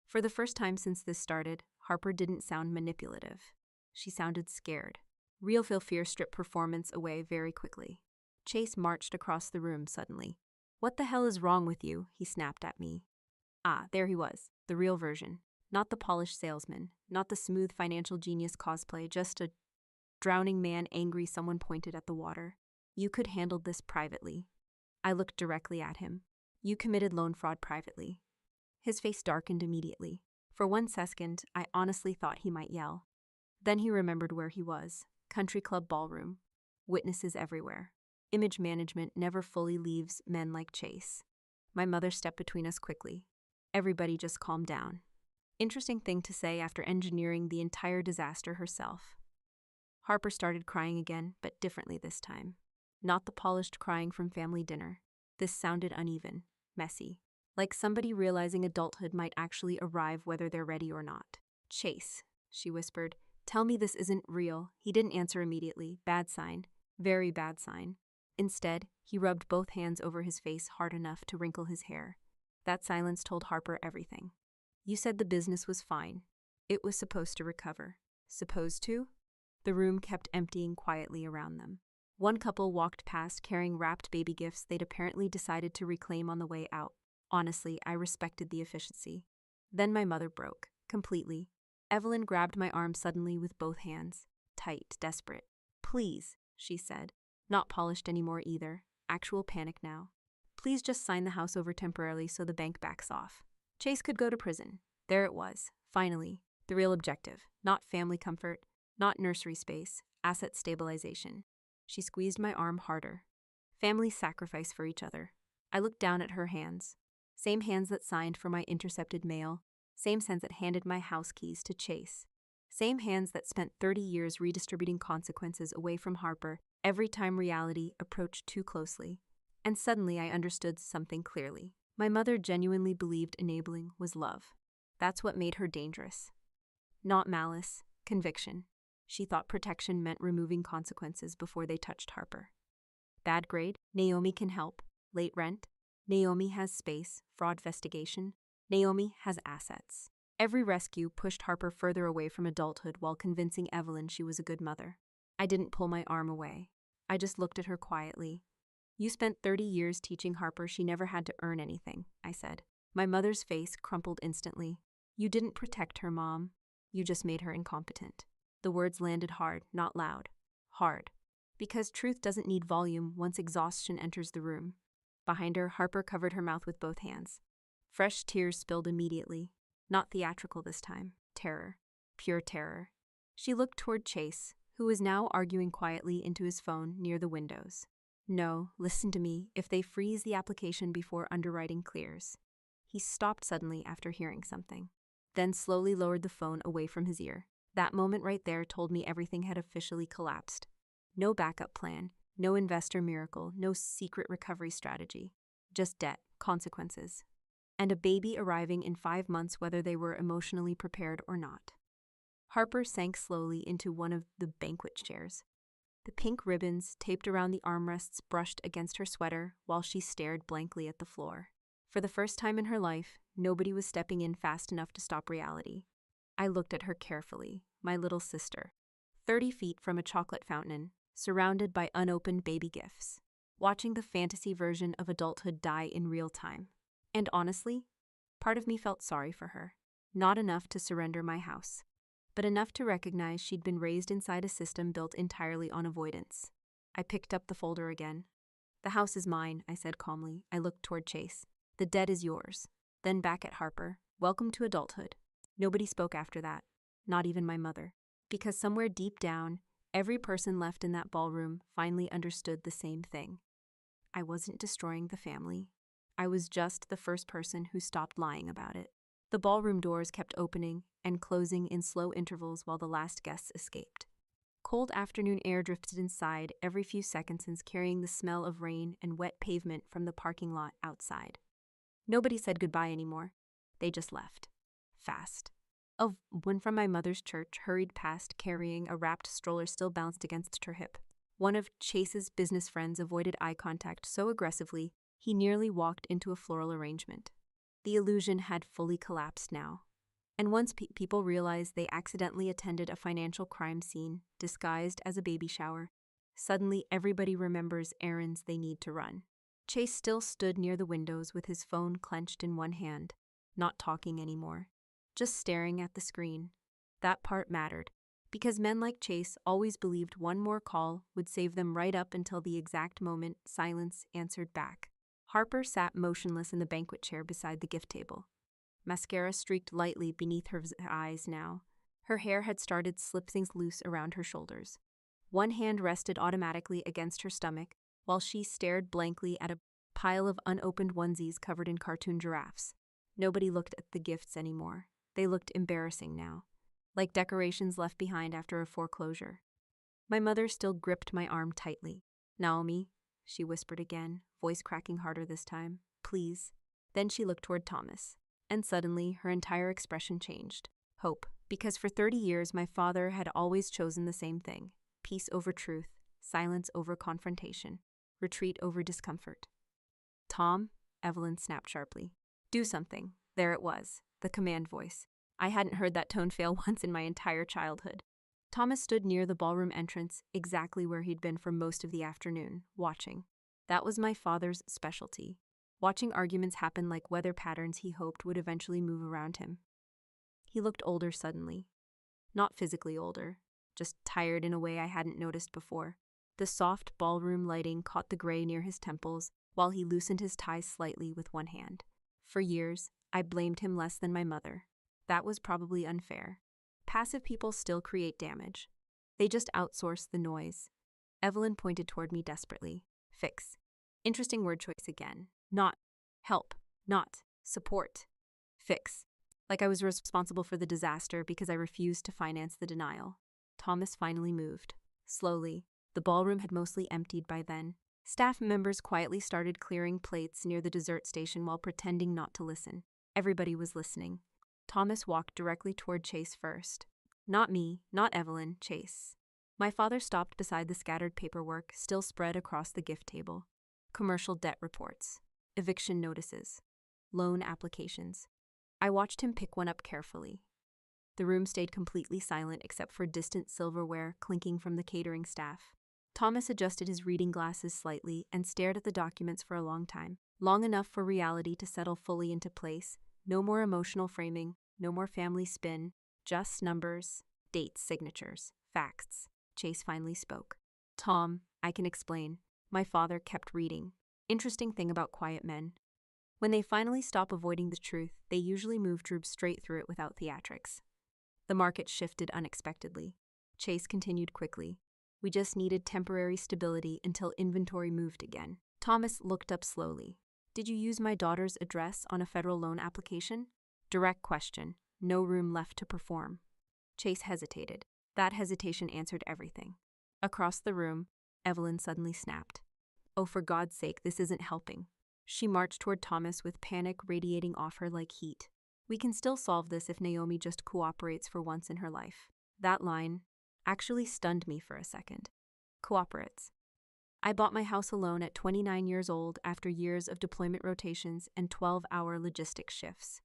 For the first time since this started, Harper didn't sound manipulative. She sounded scared. Real fear stripped performance away very quickly. Chase marched across the room suddenly. What the hell is wrong with you? He snapped at me. Ah, there he was, the real version. Not the polished salesman, not the smooth financial genius cosplay, just a drowning man angry someone pointed at the water. You could handle this privately. I looked directly at him. You committed loan fraud privately. His face darkened immediately. For 1 second, I honestly thought he might yell. Then he remembered where he was. Country club ballroom. Witnesses everywhere. Image management never fully leaves men like Chase. My mother stepped between us quickly. Everybody just calmed down. Interesting thing to say after engineering the entire disaster herself. Harper started crying again, but differently this time. Not the polished crying from family dinner. This sounded uneven, messy, like somebody realizing adulthood might actually arrive whether they're ready or not. Chase, she whispered, tell me this isn't real. He didn't answer immediately. Bad sign. Very bad sign. Instead, he rubbed both hands over his face hard enough to wrinkle his hair. That silence told Harper everything. You said the business was fine. It was supposed to recover. Supposed to? The room kept emptying quietly around them. One couple walked past carrying wrapped baby gifts they'd apparently decided to reclaim on the way out. Honestly, I respected the efficiency. Then my mother broke, completely. Evelyn grabbed my arm suddenly with both hands. Tight, desperate. Please, she said. Not polished anymore either. Actual panic now. Please just sign the house over temporarily so the bank backs off. Chase could go to prison. There it was, finally. The real objective. Not family comfort, not nursery space, asset stabilization. She squeezed my arm harder. Family sacrifice for each other. I looked down at her hands. Same hands that signed for my intercepted mail. Same hands that handed my house keys to Chase. Same hands that spent 30 years redistributing consequences away from Harper every time reality approached too closely. And suddenly I understood something clearly. My mother genuinely believed enabling was love. That's what made her dangerous. Not malice, conviction. She thought protection meant removing consequences before they touched Harper. Bad grade? Naomi can help. Late rent? Naomi has space. Fraud investigation? Naomi has assets. Every rescue pushed Harper further away from adulthood while convincing Evelyn she was a good mother. I didn't pull my arm away. I just looked at her quietly. You spent 30 years teaching Harper she never had to earn anything, I said. My mother's face crumpled instantly. You didn't protect her, Mom. You just made her incompetent. The words landed hard, not loud. Hard. Because truth doesn't need volume once exhaustion enters the room. Behind her, Harper covered her mouth with both hands. Fresh tears spilled immediately. Not theatrical this time. Terror. Pure terror. She looked toward Chase, who was now arguing quietly into his phone near the windows. No, listen to me, if they freeze the application before underwriting clears. He stopped suddenly after hearing something, then slowly lowered the phone away from his ear. That moment right there told me everything had officially collapsed. No backup plan, No investor miracle, no secret recovery strategy. Just debt, consequences, and a baby arriving in 5 months whether they were emotionally prepared or not. Harper sank slowly into one of the banquet chairs. The pink ribbons taped around the armrests brushed against her sweater while she stared blankly at the floor. For the first time in her life, nobody was stepping in fast enough to stop reality. I looked at her carefully, my little sister, 30 feet from a chocolate fountain, surrounded by unopened baby gifts, watching the fantasy version of adulthood die in real time. And honestly, part of me felt sorry for her. Not enough to surrender my house, but enough to recognize she'd been raised inside a system built entirely on avoidance. I picked up the folder again. "The house is mine," I said calmly. I looked toward Chase. "The debt is yours." Then back at Harper. "Welcome to adulthood." Nobody spoke after that, not even my mother. Because somewhere deep down, every person left in that ballroom finally understood the same thing. I wasn't destroying the family. I was just the first person who stopped lying about it. The ballroom doors kept opening and closing in slow intervals while the last guests escaped. Cold afternoon air drifted inside every few seconds, carrying the smell of rain and wet pavement from the parking lot outside. Nobody said goodbye anymore. They just left. Fast. A woman from my mother's church hurried past carrying a wrapped stroller still balanced against her hip. One of Chase's business friends avoided eye contact so aggressively he nearly walked into a floral arrangement. The illusion had fully collapsed now. And once people realized they accidentally attended a financial crime scene disguised as a baby shower, suddenly everybody remembers errands they need to run. Chase still stood near the windows with his phone clenched in one hand, not talking anymore, just staring at the screen. That part mattered, because men like Chase always believed one more call would save them right up until the exact moment silence answered back. Harper sat motionless in the banquet chair beside the gift table. Mascara streaked lightly beneath her eyes now. Her hair had started slipping loose around her shoulders. One hand rested automatically against her stomach, while she stared blankly at a pile of unopened onesies covered in cartoon giraffes. Nobody looked at the gifts anymore. They looked embarrassing now, like decorations left behind after a foreclosure. My mother still gripped my arm tightly. "Naomi," she whispered again, voice cracking harder this time. "Please." Then she looked toward Thomas, and suddenly her entire expression changed. Hope. Because for 30 years my father had always chosen the same thing: peace over truth, silence over confrontation, retreat over discomfort. "Tom," Evelyn snapped sharply. "Do something." There it was, the command voice. I hadn't heard that tone fail once in my entire childhood. Thomas stood near the ballroom entrance, exactly where he'd been for most of the afternoon, watching. That was my father's specialty, watching arguments happen like weather patterns he hoped would eventually move around him. He looked older suddenly. Not physically older, just tired in a way I hadn't noticed before. The soft ballroom lighting caught the gray near his temples while he loosened his tie slightly with one hand. For years, I blamed him less than my mother. That was probably unfair. Passive people still create damage. They just outsource the noise. Evelyn pointed toward me desperately. "Fix." Interesting word choice again. Not help, not support. Fix. Like I was responsible for the disaster because I refused to finance the denial. Thomas finally moved. Slowly. The ballroom had mostly emptied by then. Staff members quietly started clearing plates near the dessert station while pretending not to listen. Everybody was listening. Thomas walked directly toward Chase first. Not me, not Evelyn, Chase. My father stopped beside the scattered paperwork still spread across the gift table. Commercial debt reports, eviction notices, loan applications. I watched him pick one up carefully. The room stayed completely silent except for distant silverware clinking from the catering staff. Thomas adjusted his reading glasses slightly and stared at the documents for a long time, long enough for reality to settle fully into place. No more emotional framing, no more family spin, just numbers, dates, signatures, facts. Chase finally spoke. "Tom, I can explain." My father kept reading. Interesting thing about quiet men. When they finally stop avoiding the truth, they usually move straight through it without theatrics. The market shifted unexpectedly. Chase continued quickly. "We just needed temporary stability until inventory moved again." Thomas looked up slowly. "Did you use my daughter's address on a federal loan application?" Direct question. No room left to perform. Chase hesitated. That hesitation answered everything. Across the room, Evelyn suddenly snapped. Oh, for God's sake, this isn't helping. She marched toward Thomas with panic radiating off her like heat. We can still solve this if Naomi just cooperates for once in her life. That line actually stunned me for a second. Cooperates. I bought my house alone at 29 years old after years of deployment rotations and 12-hour logistics shifts.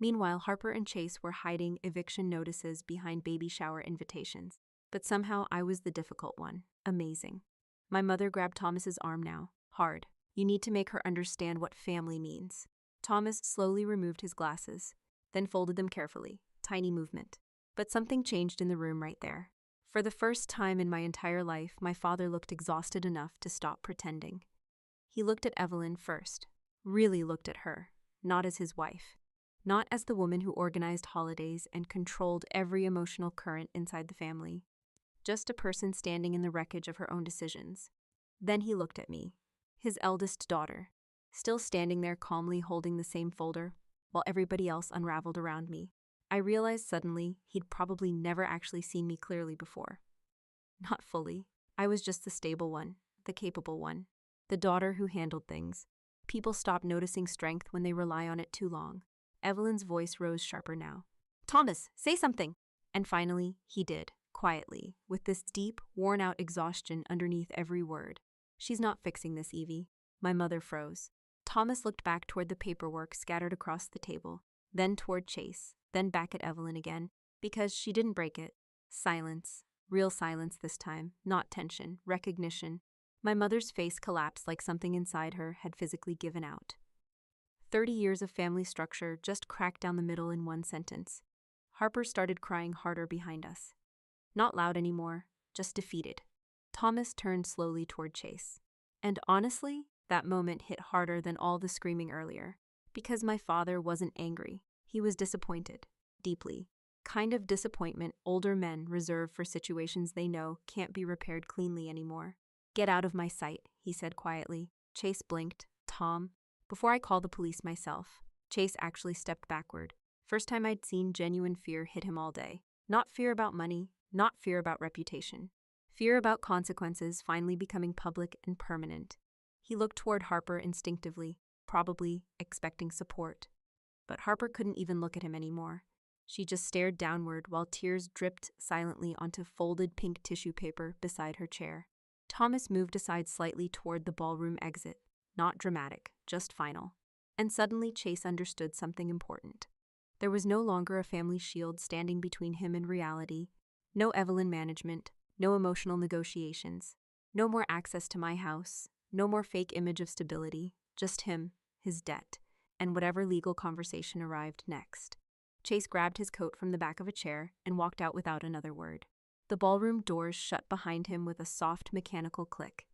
Meanwhile, Harper and Chase were hiding eviction notices behind baby shower invitations. But somehow I was the difficult one. Amazing. My mother grabbed Thomas's arm now. Hard. You need to make her understand what family means. Thomas slowly removed his glasses, then folded them carefully. Tiny movement. But something changed in the room right there. For the first time in my entire life, my father looked exhausted enough to stop pretending. He looked at Evelyn first. Really looked at her. Not as his wife. Not as the woman who organized holidays and controlled every emotional current inside the family. Just a person standing in the wreckage of her own decisions. Then he looked at me, his eldest daughter, still standing there calmly holding the same folder, while everybody else unraveled around me. I realized suddenly he'd probably never actually seen me clearly before. Not fully. I was just the stable one, the capable one, the daughter who handled things. People stop noticing strength when they rely on it too long. Evelyn's voice rose sharper now. Thomas, say something! And finally, he did. Quietly, with this deep, worn-out exhaustion underneath every word. She's not fixing this, Evie. My mother froze. Thomas looked back toward the paperwork scattered across the table, then toward Chase, then back at Evelyn again, because she didn't break it. Silence. Real silence this time, not tension, recognition. My mother's face collapsed like something inside her had physically given out. 30 years of family structure just cracked down the middle in one sentence. Harper started crying harder behind us. Not loud anymore, just defeated. Thomas turned slowly toward Chase. And honestly, that moment hit harder than all the screaming earlier. Because my father wasn't angry. He was disappointed. Deeply. Kind of disappointment older men reserve for situations they know can't be repaired cleanly anymore. Get out of my sight, he said quietly. Chase blinked. Tom. Before I call the police myself. Chase actually stepped backward. First time I'd seen genuine fear hit him all day. Not fear about money. Not fear about reputation. Fear about consequences finally becoming public and permanent. He looked toward Harper instinctively, probably expecting support. But Harper couldn't even look at him anymore. She just stared downward while tears dripped silently onto folded pink tissue paper beside her chair. Thomas moved aside slightly toward the ballroom exit. Not dramatic, just final. And suddenly Chase understood something important. There was no longer a family shield standing between him and reality. No Evelyn management, no emotional negotiations, no more access to my house, no more fake image of stability, just him, his debt, and whatever legal conversation arrived next. Chase grabbed his coat from the back of a chair and walked out without another word. The ballroom doors shut behind him with a soft mechanical click.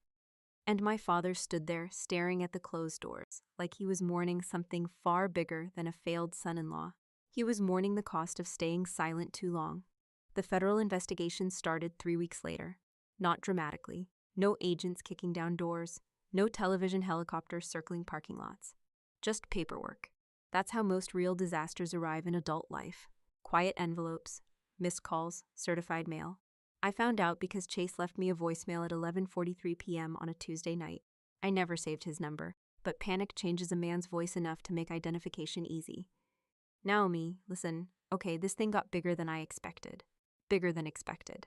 And my father stood there staring at the closed doors, like he was mourning something far bigger than a failed son-in-law. He was mourning the cost of staying silent too long. The federal investigation started 3 weeks later. Not dramatically. No agents kicking down doors. No television helicopters circling parking lots. Just paperwork. That's how most real disasters arrive in adult life. Quiet envelopes, missed calls, certified mail. I found out because Chase left me a voicemail at 11:43 p.m. on a Tuesday night. I never saved his number, but panic changes a man's voice enough to make identification easy. Naomi, listen, okay, this thing got bigger than I expected. Bigger than expected.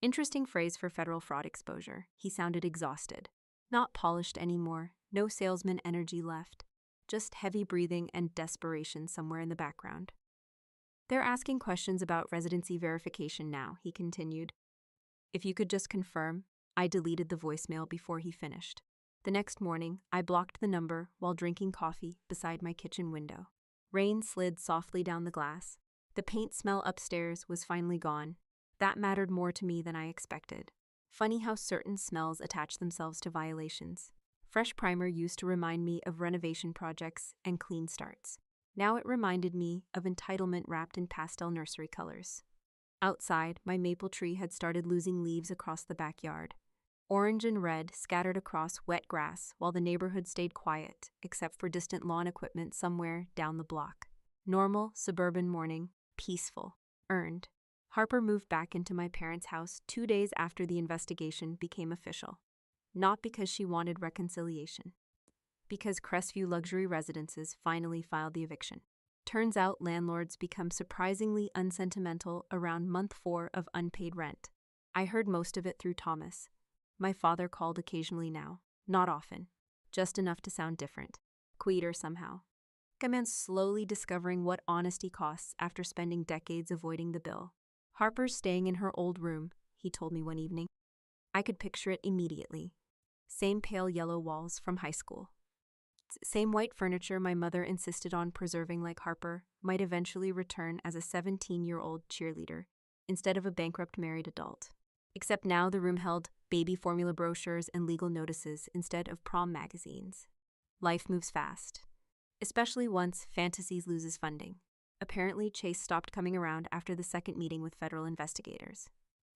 Interesting phrase for federal fraud exposure. He sounded exhausted. Not polished anymore, no salesman energy left. Just heavy breathing and desperation somewhere in the background. They're asking questions about residency verification now, he continued. If you could just confirm. I deleted the voicemail before he finished. The next morning, I blocked the number while drinking coffee beside my kitchen window. Rain slid softly down the glass. The paint smell upstairs was finally gone. That mattered more to me than I expected. Funny how certain smells attach themselves to violations. Fresh primer used to remind me of renovation projects and clean starts. Now it reminded me of entitlement wrapped in pastel nursery colors. Outside, my maple tree had started losing leaves across the backyard. Orange and red scattered across wet grass while the neighborhood stayed quiet, except for distant lawn equipment somewhere down the block. Normal, suburban morning, peaceful, earned. Harper moved back into my parents' house 2 days after the investigation became official. Not because she wanted reconciliation. Because Crestview Luxury Residences finally filed the eviction. Turns out landlords become surprisingly unsentimental around month 4 of unpaid rent. I heard most of it through Thomas. My father called occasionally now, not often, just enough to sound different, quieter somehow. A man slowly discovering what honesty costs after spending decades avoiding the bill. Harper's staying in her old room, he told me one evening. I could picture it immediately. Same pale yellow walls from high school. Same white furniture my mother insisted on preserving like Harper might eventually return as a 17-year-old cheerleader instead of a bankrupt married adult. Except now the room held baby formula brochures and legal notices instead of prom magazines. Life moves fast, especially once Fantasies loses funding. Apparently, Chase stopped coming around after the second meeting with federal investigators.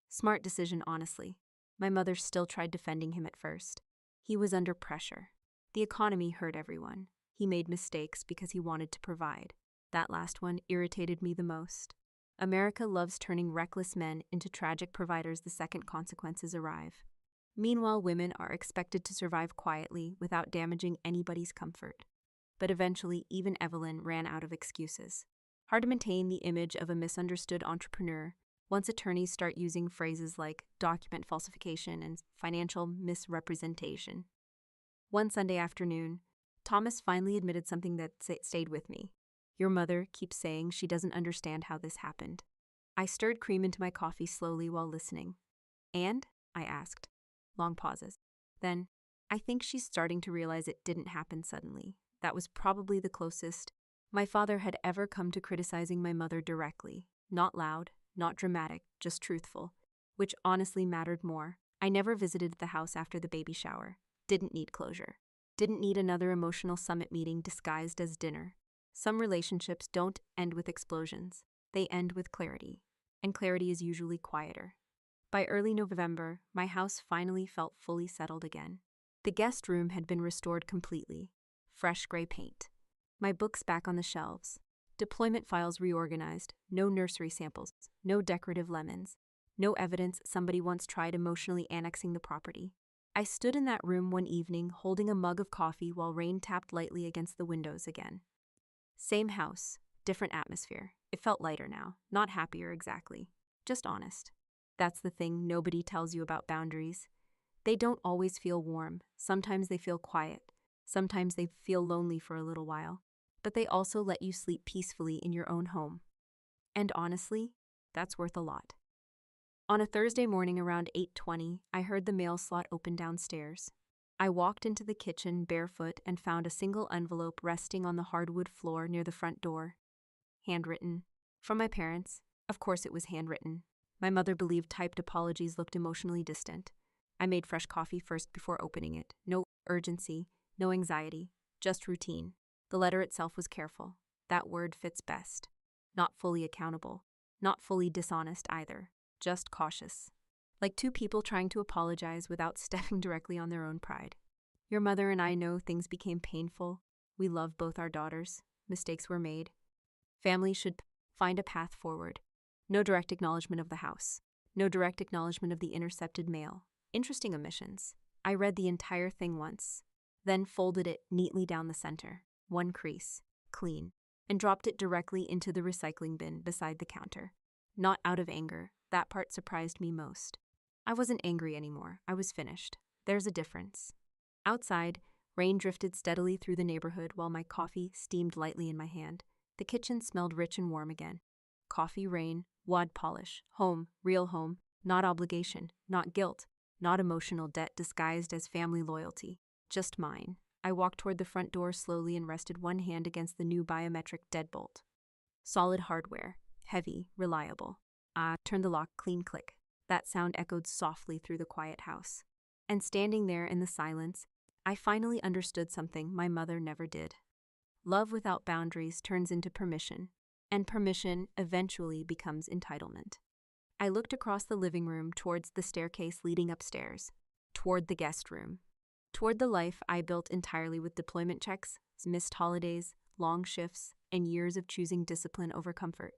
Smart decision, honestly. My mother still tried defending him at first. He was under pressure. The economy hurt everyone. He made mistakes because he wanted to provide. That last one irritated me the most. America loves turning reckless men into tragic providers the second consequences arrive. Meanwhile, women are expected to survive quietly without damaging anybody's comfort. But eventually, even Evelyn ran out of excuses. Hard to maintain the image of a misunderstood entrepreneur once attorneys start using phrases like document falsification and financial misrepresentation. One Sunday afternoon, Thomas finally admitted something that stayed with me. Your mother keeps saying she doesn't understand how this happened. I stirred cream into my coffee slowly while listening. And? I asked. Long pauses. Then, I think she's starting to realize it didn't happen suddenly. That was probably the closest my father had ever come to criticizing my mother directly. Not loud, not dramatic, just truthful, which honestly mattered more. I never visited the house after the baby shower. Didn't need closure. Didn't need another emotional summit meeting disguised as dinner. Some relationships don't end with explosions. They end with clarity. And clarity is usually quieter. By early November, my house finally felt fully settled again. The guest room had been restored completely. Fresh gray paint. My books back on the shelves. Deployment files reorganized. No nursery samples. No decorative lemons. No evidence somebody once tried emotionally annexing the property. I stood in that room one evening holding a mug of coffee while rain tapped lightly against the windows again. Same house, different atmosphere. It felt lighter now, not happier exactly, just honest. That's the thing nobody tells you about boundaries. They don't always feel warm. Sometimes they feel quiet. Sometimes they feel lonely for a little while. But they also let you sleep peacefully in your own home. And honestly, that's worth a lot. On a Thursday morning around 8:20, I heard the mail slot open downstairs. I walked into the kitchen barefoot and found a single envelope resting on the hardwood floor near the front door. Handwritten. From my parents. Of course it was handwritten. My mother believed typed apologies looked emotionally distant. I made fresh coffee first before opening it. No urgency, no anxiety, just routine. The letter itself was careful. That word fits best. Not fully accountable. Not fully dishonest either. Just cautious. Like two people trying to apologize without stepping directly on their own pride. Your mother and I know things became painful. We love both our daughters. Mistakes were made. Families should find a path forward. No direct acknowledgement of the house. No direct acknowledgement of the intercepted mail. Interesting omissions. I read the entire thing once, then folded it neatly down the center, one crease, clean, and dropped it directly into the recycling bin beside the counter. Not out of anger. That part surprised me most. I wasn't angry anymore. I was finished. There's a difference. Outside, rain drifted steadily through the neighborhood while my coffee steamed lightly in my hand. The kitchen smelled rich and warm again. Coffee, rain, wad polish, home, real home, not obligation, not guilt, not emotional debt disguised as family loyalty. Just mine. I walked toward the front door slowly and rested one hand against the new biometric deadbolt. Solid hardware. Heavy, reliable. Turned the lock, clean click. That sound echoed softly through the quiet house. And standing there in the silence, I finally understood something my mother never did. Love without boundaries turns into permission, and permission eventually becomes entitlement. I looked across the living room towards the staircase leading upstairs, toward the guest room, toward the life I built entirely with deployment checks, missed holidays, long shifts, and years of choosing discipline over comfort.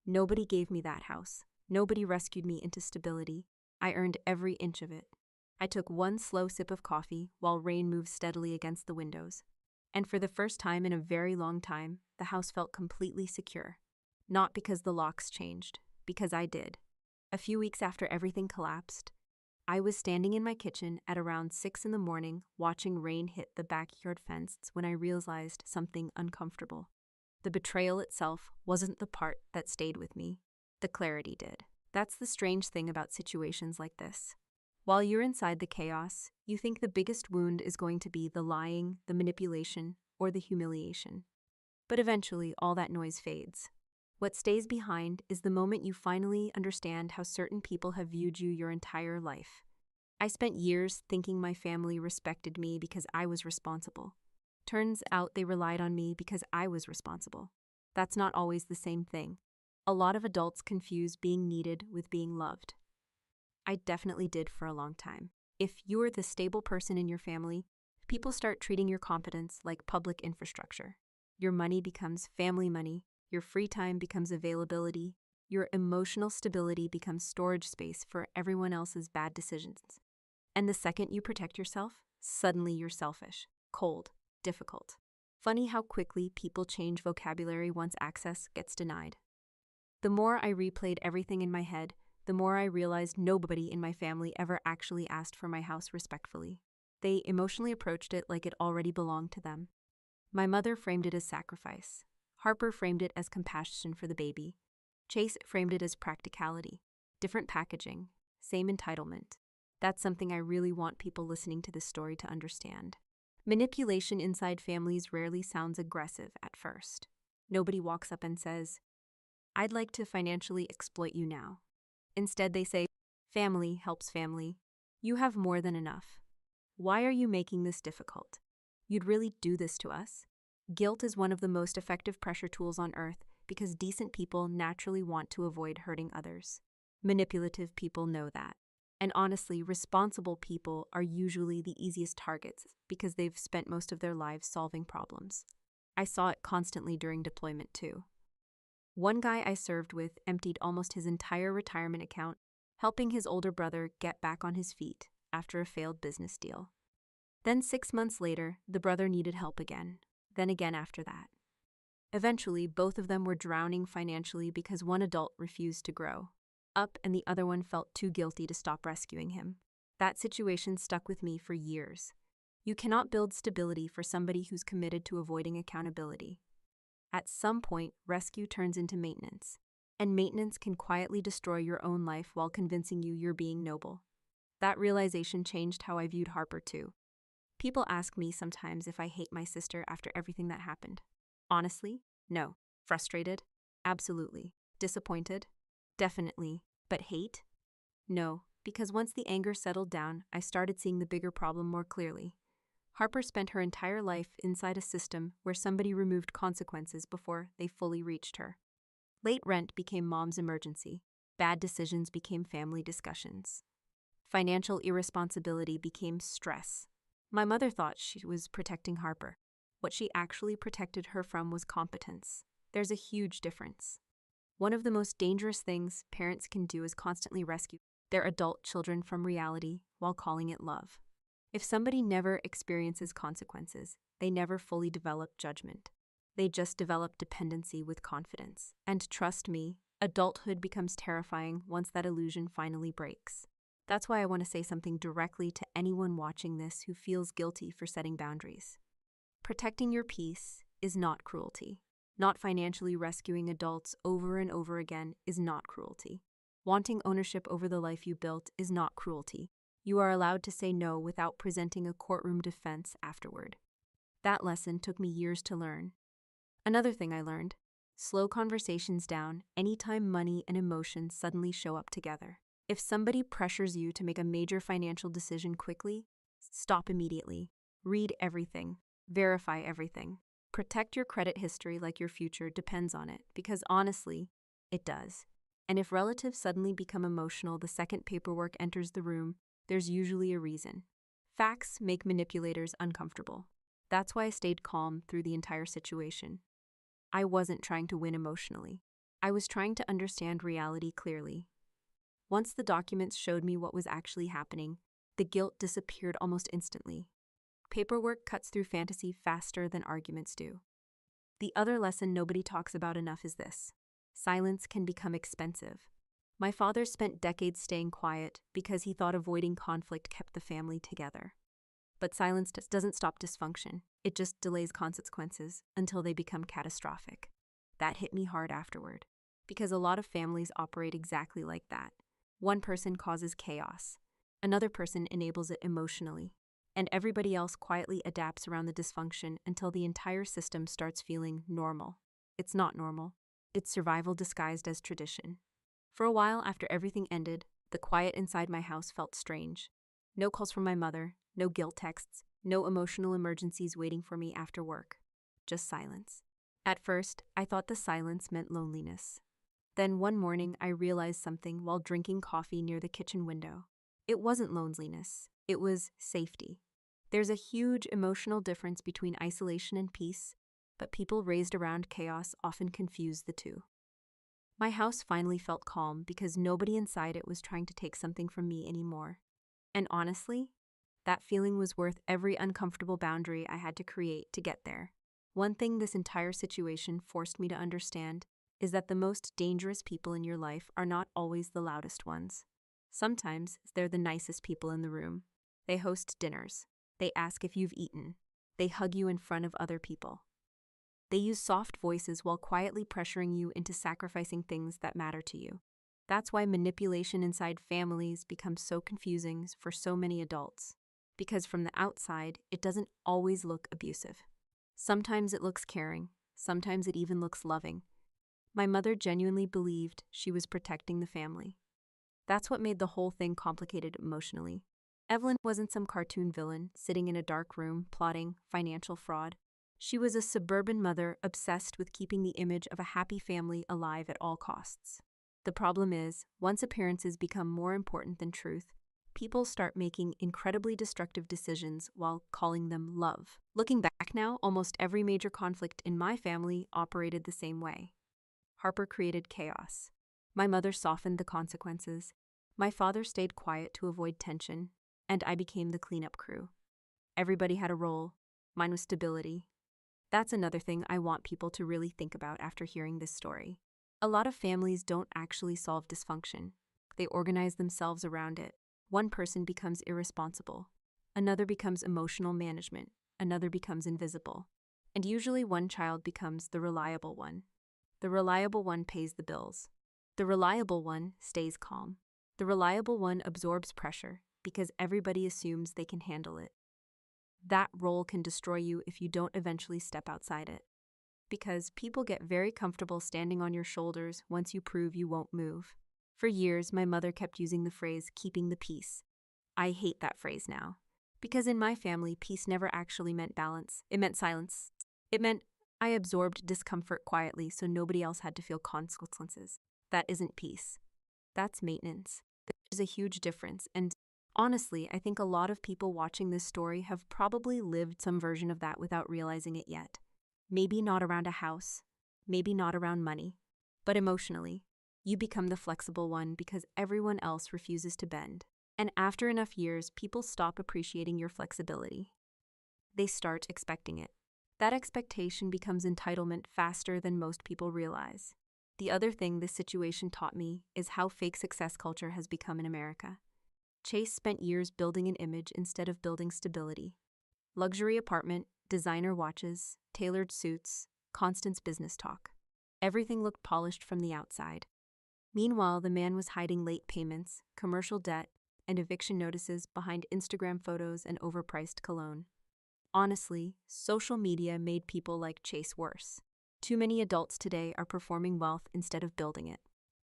Nobody gave me that house. Nobody rescued me into stability. I earned every inch of it. I took one slow sip of coffee while rain moved steadily against the windows. And for the first time in a very long time, the house felt completely secure. Not because the locks changed, because I did. A few weeks after everything collapsed, I was standing in my kitchen at around 6 in the morning watching rain hit the backyard fence when I realized something uncomfortable. The betrayal itself wasn't the part that stayed with me. The clarity did. That's the strange thing about situations like this. While you're inside the chaos, you think the biggest wound is going to be the lying, the manipulation, or the humiliation. But eventually, all that noise fades. What stays behind is the moment you finally understand how certain people have viewed you your entire life. I spent years thinking my family respected me because I was responsible. Turns out they relied on me because I was responsible. That's not always the same thing. A lot of adults confuse being needed with being loved. I definitely did for a long time. If you're the stable person in your family, people start treating your competence like public infrastructure. Your money becomes family money, your free time becomes availability, your emotional stability becomes storage space for everyone else's bad decisions. And the second you protect yourself, suddenly you're selfish, cold, difficult. Funny how quickly people change vocabulary once access gets denied. The more I replayed everything in my head, the more I realized nobody in my family ever actually asked for my house respectfully. They emotionally approached it like it already belonged to them. My mother framed it as sacrifice. Harper framed it as compassion for the baby. Chase framed it as practicality. Different packaging, same entitlement. That's something I really want people listening to this story to understand. Manipulation inside families rarely sounds aggressive at first. Nobody walks up and says, "I'd like to financially exploit you now." Instead, they say, "Family helps family. You have more than enough. Why are you making this difficult? You'd really do this to us?" Guilt is one of the most effective pressure tools on earth because decent people naturally want to avoid hurting others. Manipulative people know that. And honestly, responsible people are usually the easiest targets because they've spent most of their lives solving problems. I saw it constantly during deployment too. One guy I served with emptied almost his entire retirement account, helping his older brother get back on his feet after a failed business deal. Then 6 months later, the brother needed help again, then again after that. Eventually, both of them were drowning financially because one adult refused to grow up and the other one felt too guilty to stop rescuing him. That situation stuck with me for years. You cannot build stability for somebody who's committed to avoiding accountability. At some point, rescue turns into maintenance, and maintenance can quietly destroy your own life while convincing you you're being noble. That realization changed how I viewed Harper too. People ask me sometimes if I hate my sister after everything that happened. Honestly, no. Frustrated? Absolutely. Disappointed? Definitely. But hate? No, because once the anger settled down, I started seeing the bigger problem more clearly. Harper spent her entire life inside a system where somebody removed consequences before they fully reached her. Late rent became mom's emergency. Bad decisions became family discussions. Financial irresponsibility became stress. My mother thought she was protecting Harper. What she actually protected her from was competence. There's a huge difference. One of the most dangerous things parents can do is constantly rescue their adult children from reality while calling it love. If somebody never experiences consequences, they never fully develop judgment. They just develop dependency with confidence. And trust me, adulthood becomes terrifying once that illusion finally breaks. That's why I want to say something directly to anyone watching this who feels guilty for setting boundaries. Protecting your peace is not cruelty. Not financially rescuing adults over and over again is not cruelty. Wanting ownership over the life you built is not cruelty. You are allowed to say no without presenting a courtroom defense afterward. That lesson took me years to learn. Another thing I learned: slow conversations down anytime money and emotions suddenly show up together. If somebody pressures you to make a major financial decision quickly, stop immediately. Read everything. Verify everything. Protect your credit history like your future depends on it, because honestly, it does. And if relatives suddenly become emotional the second paperwork enters the room, there's usually a reason. Facts make manipulators uncomfortable. That's why I stayed calm through the entire situation. I wasn't trying to win emotionally. I was trying to understand reality clearly. Once the documents showed me what was actually happening, the guilt disappeared almost instantly. Paperwork cuts through fantasy faster than arguments do. The other lesson nobody talks about enough is this: silence can become expensive. My father spent decades staying quiet because he thought avoiding conflict kept the family together. But silence doesn't stop dysfunction. It just delays consequences until they become catastrophic. That hit me hard afterward, because a lot of families operate exactly like that. One person causes chaos, another person enables it emotionally, and everybody else quietly adapts around the dysfunction until the entire system starts feeling normal. It's not normal. It's survival disguised as tradition. For a while after everything ended, the quiet inside my house felt strange. No calls from my mother, no guilt texts, no emotional emergencies waiting for me after work. Just silence. At first, I thought the silence meant loneliness. Then one morning, I realized something while drinking coffee near the kitchen window. It wasn't loneliness, it was safety. There's a huge emotional difference between isolation and peace, but people raised around chaos often confuse the two. My house finally felt calm because nobody inside it was trying to take something from me anymore. And honestly, that feeling was worth every uncomfortable boundary I had to create to get there. One thing this entire situation forced me to understand is that the most dangerous people in your life are not always the loudest ones. Sometimes they're the nicest people in the room. They host dinners. They ask if you've eaten. They hug you in front of other people. They use soft voices while quietly pressuring you into sacrificing things that matter to you. That's why manipulation inside families becomes so confusing for so many adults. Because from the outside, it doesn't always look abusive. Sometimes it looks caring. Sometimes it even looks loving. My mother genuinely believed she was protecting the family. That's what made the whole thing complicated emotionally. Evelyn wasn't some cartoon villain sitting in a dark room plotting financial fraud. She was a suburban mother obsessed with keeping the image of a happy family alive at all costs. The problem is, once appearances become more important than truth, people start making incredibly destructive decisions while calling them love. Looking back now, almost every major conflict in my family operated the same way. Harper created chaos. My mother softened the consequences. My father stayed quiet to avoid tension, and I became the cleanup crew. Everybody had a role. Mine was stability. That's another thing I want people to really think about after hearing this story. A lot of families don't actually solve dysfunction. They organize themselves around it. One person becomes irresponsible. Another becomes emotional management. Another becomes invisible. And usually one child becomes the reliable one. The reliable one pays the bills. The reliable one stays calm. The reliable one absorbs pressure because everybody assumes they can handle it. That role can destroy you if you don't eventually step outside it. Because people get very comfortable standing on your shoulders once you prove you won't move. For years, my mother kept using the phrase, keeping the peace. I hate that phrase now. Because in my family, peace never actually meant balance. It meant silence. It meant I absorbed discomfort quietly so nobody else had to feel consequences. That isn't peace. That's maintenance. There's a huge difference, and honestly, I think a lot of people watching this story have probably lived some version of that without realizing it yet. Maybe not around a house, maybe not around money, but emotionally, you become the flexible one because everyone else refuses to bend. And after enough years, people stop appreciating your flexibility. They start expecting it. That expectation becomes entitlement faster than most people realize. The other thing this situation taught me is how fake success culture has become in America. Chase spent years building an image instead of building stability. Luxury apartment, designer watches, tailored suits, constant business talk. Everything looked polished from the outside. Meanwhile, the man was hiding late payments, commercial debt, and eviction notices behind Instagram photos and overpriced cologne. Honestly, social media made people like Chase worse. Too many adults today are performing wealth instead of building it.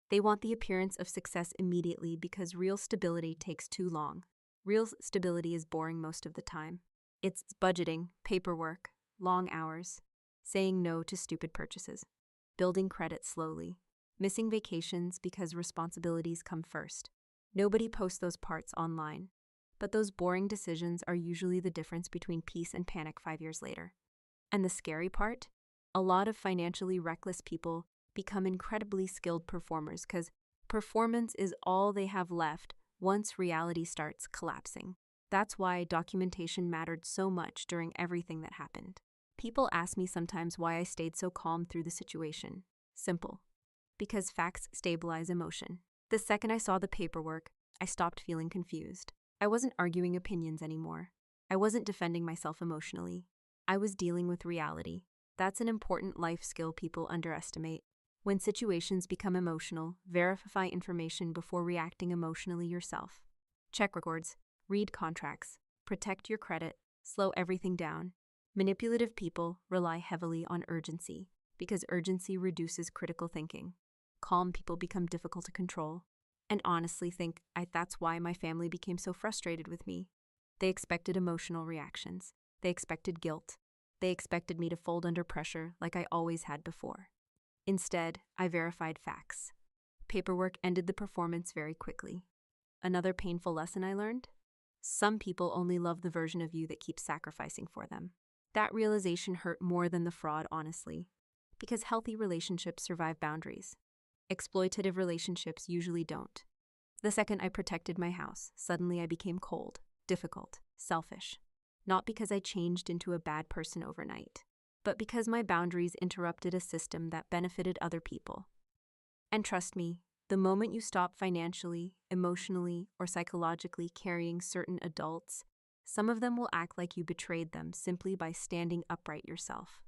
They want the appearance of success immediately because real stability takes too long. Real stability is boring most of the time. It's budgeting, paperwork, long hours, saying no to stupid purchases, building credit slowly, missing vacations because responsibilities come first. Nobody posts those parts online, but those boring decisions are usually the difference between peace and panic 5 years later. And the scary part? A lot of financially reckless people become incredibly skilled performers because Performance is all they have left once reality starts collapsing. That's why documentation mattered so much during everything that happened. People ask me sometimes why I stayed so calm through the situation. Simple. Because facts stabilize emotion. The second I saw the paperwork, I stopped feeling confused. I wasn't arguing opinions anymore. I wasn't defending myself emotionally. I was dealing with reality. That's an important life skill people underestimate. When situations become emotional, verify information before reacting emotionally yourself. Check records, read contracts, protect your credit, slow everything down. Manipulative people rely heavily on urgency because urgency reduces critical thinking. Calm people become difficult to control. And honestly that's why my family became so frustrated with me. They expected emotional reactions. They expected guilt. They expected me to fold under pressure like I always had before. Instead, I verified facts. Paperwork ended the performance very quickly. Another painful lesson I learned? Some people only love the version of you that keeps sacrificing for them. That realization hurt more than the fraud, honestly, because healthy relationships survive boundaries. Exploitative relationships usually don't. The second I protected my house, suddenly I became cold, difficult, selfish. Not because I changed into a bad person overnight, but because my boundaries interrupted a system that benefited other people. And trust me, the moment you stop financially, emotionally, or psychologically carrying certain adults, some of them will act like you betrayed them simply by standing upright yourself.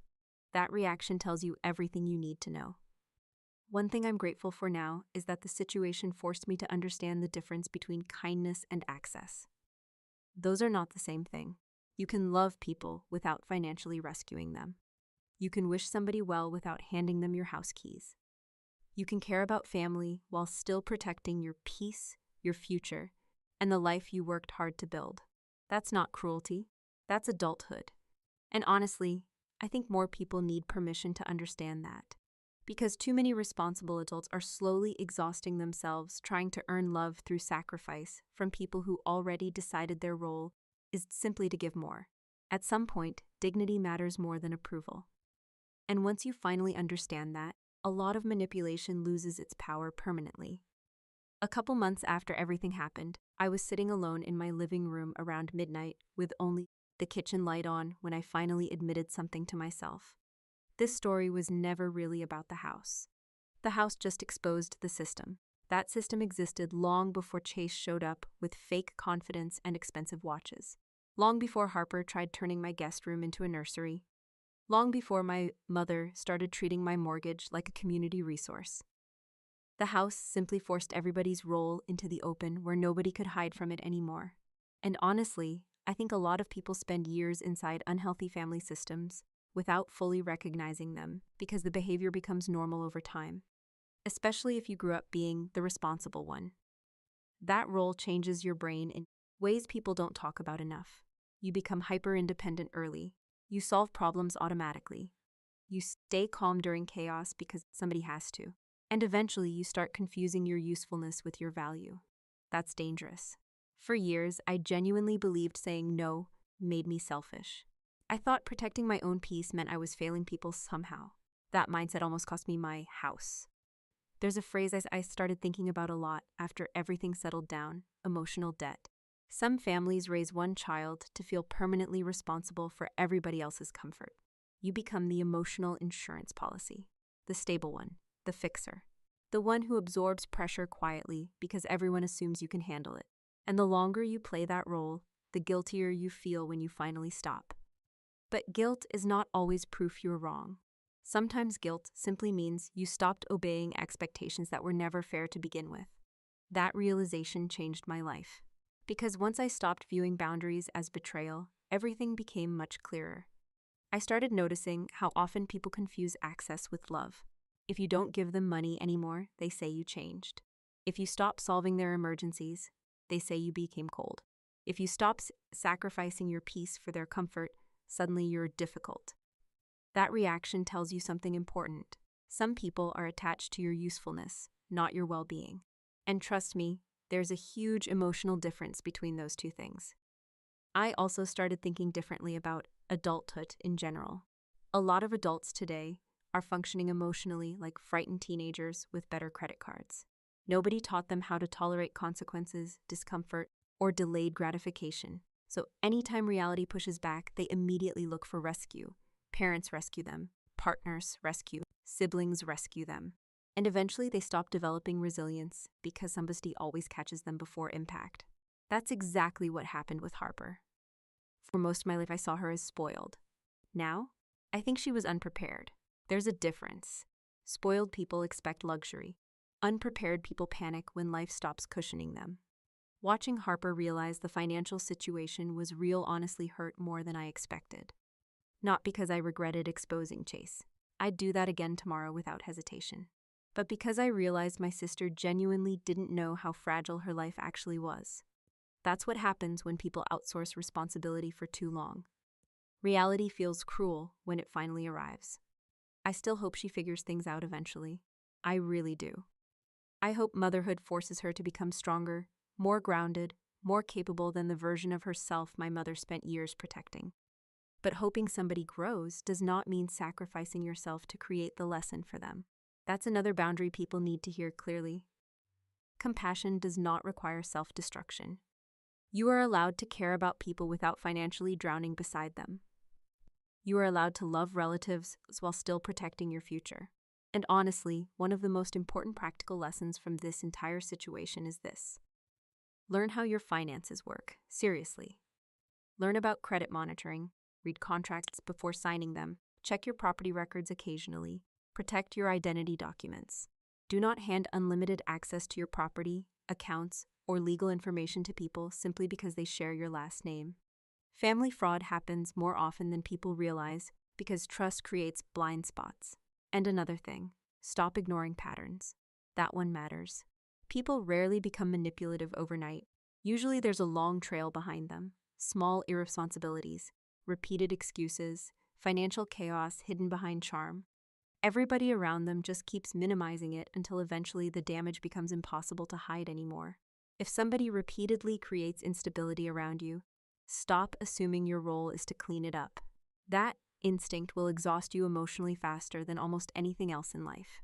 That reaction tells you everything you need to know. One thing I'm grateful for now is that the situation forced me to understand the difference between kindness and access. Those are not the same thing. You can love people without financially rescuing them. You can wish somebody well without handing them your house keys. You can care about family while still protecting your peace, your future, and the life you worked hard to build. That's not cruelty. That's adulthood. And honestly, I think more people need permission to understand that. Because too many responsible adults are slowly exhausting themselves trying to earn love through sacrifice from people who already decided their role is simply to give more. At some point, dignity matters more than approval. And once you finally understand that, a lot of manipulation loses its power permanently. A couple months after everything happened, I was sitting alone in my living room around midnight with only the kitchen light on when I finally admitted something to myself. This story was never really about the house. The house just exposed the system. That system existed long before Chase showed up with fake confidence and expensive watches. Long before Harper tried turning my guest room into a nursery. Long before my mother started treating my mortgage like a community resource. The house simply forced everybody's role into the open where nobody could hide from it anymore. And honestly, I think a lot of people spend years inside unhealthy family systems without fully recognizing them because the behavior becomes normal over time, especially if you grew up being the responsible one. That role changes your brain in ways people don't talk about enough. You become hyper-independent early. You solve problems automatically. You stay calm during chaos because somebody has to. And eventually you start confusing your usefulness with your value. That's dangerous. For years, I genuinely believed saying no made me selfish. I thought protecting my own peace meant I was failing people somehow. That mindset almost cost me my house. There's a phrase I started thinking about a lot after everything settled down: emotional debt. Some families raise one child to feel permanently responsible for everybody else's comfort. You become the emotional insurance policy, the stable one, the fixer, the one who absorbs pressure quietly because everyone assumes you can handle it. And the longer you play that role, the guiltier you feel when you finally stop. But guilt is not always proof you're wrong. Sometimes guilt simply means you stopped obeying expectations that were never fair to begin with. That realization changed my life. Because once I stopped viewing boundaries as betrayal, everything became much clearer. I started noticing how often people confuse access with love. If you don't give them money anymore, they say you changed. If you stop solving their emergencies, they say you became cold. If you stop sacrificing your peace for their comfort, suddenly you're difficult. That reaction tells you something important. Some people are attached to your usefulness, not your well-being. And trust me, there's a huge emotional difference between those two things. I also started thinking differently about adulthood in general. A lot of adults today are functioning emotionally like frightened teenagers with better credit cards. Nobody taught them how to tolerate consequences, discomfort, or delayed gratification. So anytime reality pushes back, they immediately look for rescue. Parents rescue them, partners rescue, siblings rescue them. And eventually they stop developing resilience because somebody always catches them before impact. That's exactly what happened with Harper. For most of my life, I saw her as spoiled. Now, I think she was unprepared. There's a difference. Spoiled people expect luxury. Unprepared people panic when life stops cushioning them. Watching Harper realize the financial situation was real honestly hurt more than I expected. Not because I regretted exposing Chase. I'd do that again tomorrow without hesitation. But because I realized my sister genuinely didn't know how fragile her life actually was. That's what happens when people outsource responsibility for too long. Reality feels cruel when it finally arrives. I still hope she figures things out eventually. I really do. I hope motherhood forces her to become stronger, more grounded, more capable than the version of herself my mother spent years protecting. But hoping somebody grows does not mean sacrificing yourself to create the lesson for them. That's another boundary people need to hear clearly. Compassion does not require self-destruction. You are allowed to care about people without financially drowning beside them. You are allowed to love relatives while still protecting your future. And honestly, one of the most important practical lessons from this entire situation is this. Learn how your finances work, seriously. Learn about credit monitoring, read contracts before signing them, check your property records occasionally, protect your identity documents. Do not hand unlimited access to your property, accounts, or legal information to people simply because they share your last name. Family fraud happens more often than people realize because trust creates blind spots. And another thing, stop ignoring patterns. That one matters. People rarely become manipulative overnight. Usually there's a long trail behind them. Small irresponsibilities, repeated excuses, financial chaos hidden behind charm. Everybody around them just keeps minimizing it until eventually the damage becomes impossible to hide anymore. If somebody repeatedly creates instability around you, stop assuming your role is to clean it up. That instinct will exhaust you emotionally faster than almost anything else in life.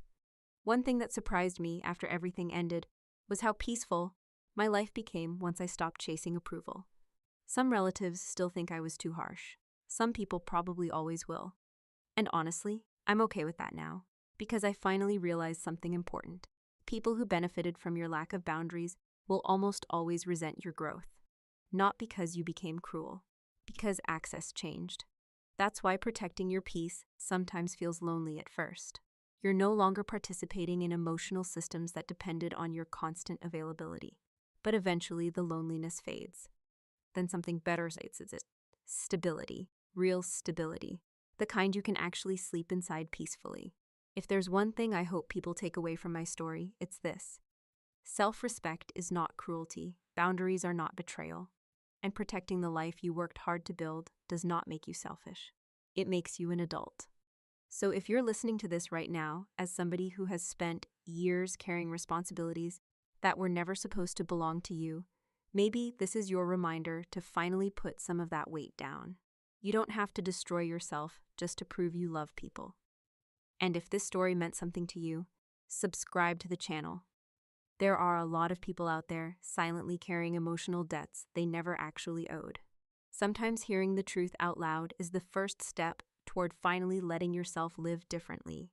One thing that surprised me after everything ended was how peaceful my life became once I stopped chasing approval. Some relatives still think I was too harsh. Some people probably always will. And honestly, I'm okay with that now, because I finally realized something important. People who benefited from your lack of boundaries will almost always resent your growth. Not because you became cruel, because access changed. That's why protecting your peace sometimes feels lonely at first. You're no longer participating in emotional systems that depended on your constant availability. But eventually the loneliness fades. Then something better says it. Stability. Real stability. The kind you can actually sleep inside peacefully. If there's one thing I hope people take away from my story, it's this. Self-respect is not cruelty. Boundaries are not betrayal. And protecting the life you worked hard to build does not make you selfish. It makes you an adult. So if you're listening to this right now as somebody who has spent years carrying responsibilities that were never supposed to belong to you, maybe this is your reminder to finally put some of that weight down. You don't have to destroy yourself just to prove you love people. And if this story meant something to you, subscribe to the channel. There are a lot of people out there silently carrying emotional debts they never actually owed. Sometimes hearing the truth out loud is the first step toward finally letting yourself live differently.